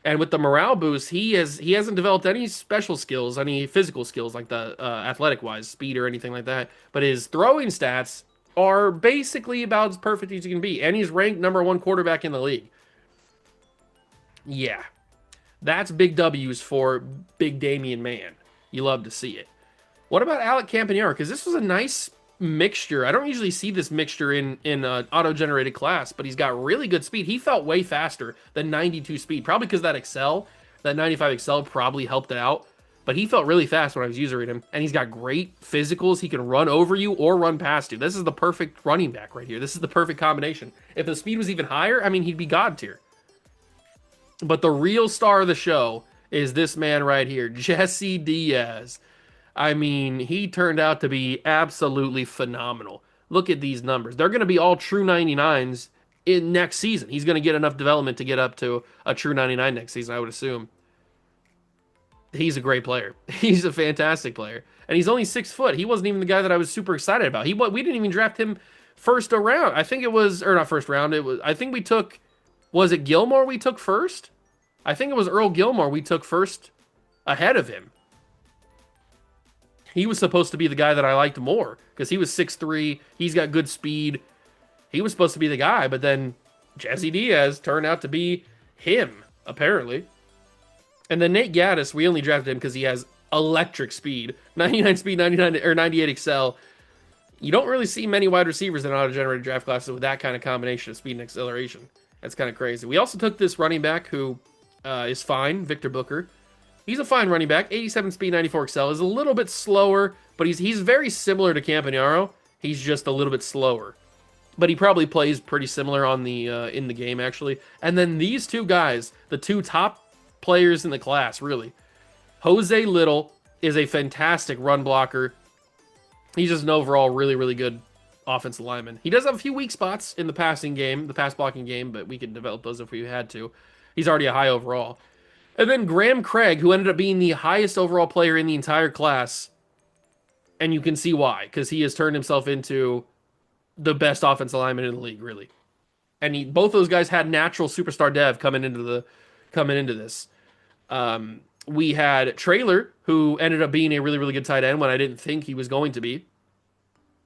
And with the morale boost, he hasn't developed any special skills, any physical skills like the athletic-wise, speed or anything like that. But his throwing stats are basically about as perfect as you can be. And he's ranked number 1 quarterback in the league. Yeah. That's big W's for big Damian Mann. You love to see it. What about Alec Campanaro? Because this was a nice mixture. I don't usually see this mixture in auto-generated class, but he's got really good speed. He felt way faster than 92 speed, probably because that 95 Excel probably helped it out, but he felt really fast when I was using him, and he's got great physicals. He can run over you or run past you. This is the perfect running back right here. This is the perfect combination. If the speed was even higher, I mean, he'd be God tier. But the real star of the show is this man right here, Jesse Diaz. I mean, he turned out to be absolutely phenomenal. Look at these numbers. They're going to be all true 99s in next season. He's going to get enough development to get up to a true 99 next season, I would assume. He's a great player. He's a fantastic player. And he's only 6 foot. He wasn't even the guy that I was super excited about. We didn't even draft him first round. I think it was, or not first round. I think we took, was it Gilmore we took first? I think it was Earl Gilmore we took first ahead of him. He was supposed to be the guy that I liked more because he was 6'3". He's got good speed. He was supposed to be the guy, but then Jesse Diaz turned out to be him, apparently. And then Nate Gaddis, we only drafted him because he has electric speed, 99 speed, 99 or 98 excel. You don't really see many wide receivers in auto-generated draft classes with that kind of combination of speed and acceleration. That's kind of crazy. We also took this running back who is fine, Victor Booker. He's a fine running back. 87 speed, 94 excel. Is a little bit slower, but he's very similar to Campanaro. He's just a little bit slower. But he probably plays pretty similar on the in the game, actually. And then these two guys, the two top players in the class, really. Jose Little is a fantastic run blocker. He's just an overall really, really good offensive lineman. He does have a few weak spots in the passing game, the pass blocking game, but we could develop those if we had to. He's already a high overall. And then Graham Craig, who ended up being the highest overall player in the entire class. And you can see why, because he has turned himself into the best offensive lineman in the league, really. And both those guys had natural superstar dev coming into this. We had Traylor, who ended up being a really, really good tight end when I didn't think he was going to be.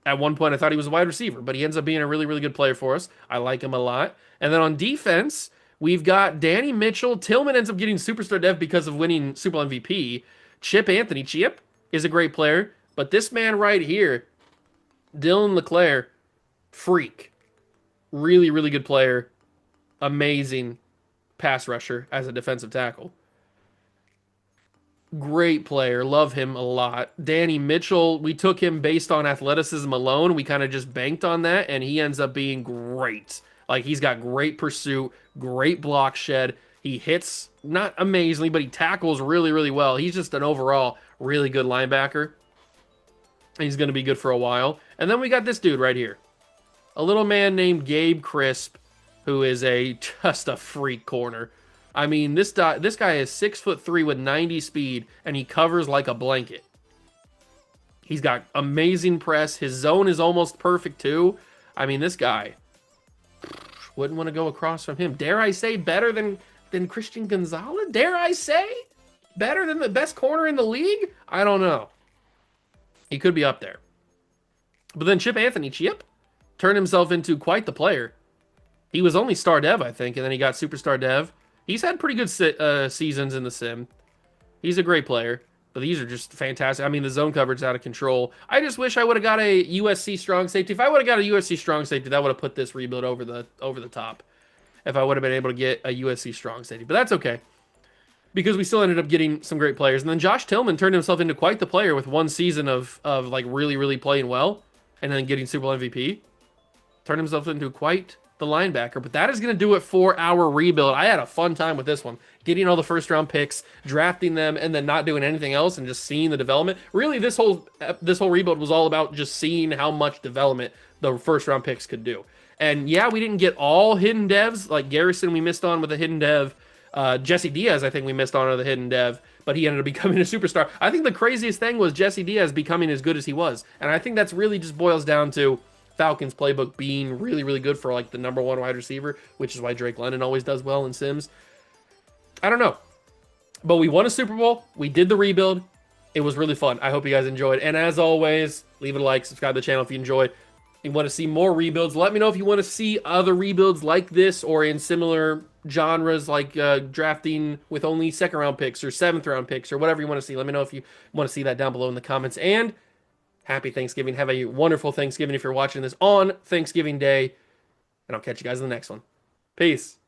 At one point, I thought he was a wide receiver, but he ends up being a really, really good player for us. I like him a lot. And then on defense, we've got Danny Mitchell. Tillman ends up getting superstar dev because of winning Super Bowl MVP. Chip Anthony. Chip is a great player, but this man right here, Dylan LeClaire, freak. Really, really good player. Amazing pass rusher as a defensive tackle. Great player. Love him a lot. Danny Mitchell, we took him based on athleticism alone. We kind of just banked on that, and he ends up being great. Like, he's got great pursuit, great block shed. He hits not amazingly, but he tackles really, really well. He's just an overall really good linebacker. He's going to be good for a while. And then we got this dude right here. A little man named Gabe Crisp, who is just a freak corner. I mean, this guy is 6'3" with 90 speed, and he covers like a blanket. He's got amazing press. His zone is almost perfect, too. I mean, this guy, wouldn't want to go across from him. Dare I say better than Christian Gonzalez? Dare I say? Better than the best corner in the league? I don't know. He could be up there. But then Chip Anthony, turned himself into quite the player. He was only star dev, I think, and then he got superstar dev. He's had pretty good seasons in the sim. He's a great player, but these are just fantastic. I mean, the zone coverage is out of control. I just wish I would have got a USC strong safety. If I would have got a USC strong safety, that would have put this rebuild over the top. If I would have been able to get a USC strong safety, but that's okay because we still ended up getting some great players. And then Josh Tillman turned himself into quite the player with one season of like really, really playing well, and then getting Super Bowl MVP. Turned himself into quite the linebacker, but that is going to do it for our rebuild. I had a fun time with this one, getting all the first round picks, drafting them, and then not doing anything else and just seeing the development. Really, this whole rebuild was all about just seeing how much development the first round picks could do. And yeah, we didn't get all hidden devs. Like Garrison, we missed on with a hidden dev. Jesse Diaz, I think we missed on with a hidden dev, but he ended up becoming a superstar. I think the craziest thing was Jesse Diaz becoming as good as he was, and I think that's really just boils down to Falcons playbook being really, really good for like the number one wide receiver, which is why Drake London always does well in Sims. I don't know. But we won a Super Bowl. We did the rebuild. It was really fun. I hope you guys enjoyed. And as always, leave it a like, subscribe to the channel if you enjoyed. If you want to see more rebuilds, let me know if you want to see other rebuilds like this or in similar genres like drafting with only second round picks or seventh round picks or whatever you want to see. Let me know if you want to see that down below in the comments. And happy Thanksgiving. Have a wonderful Thanksgiving if you're watching this on Thanksgiving Day. And I'll catch you guys in the next one. Peace.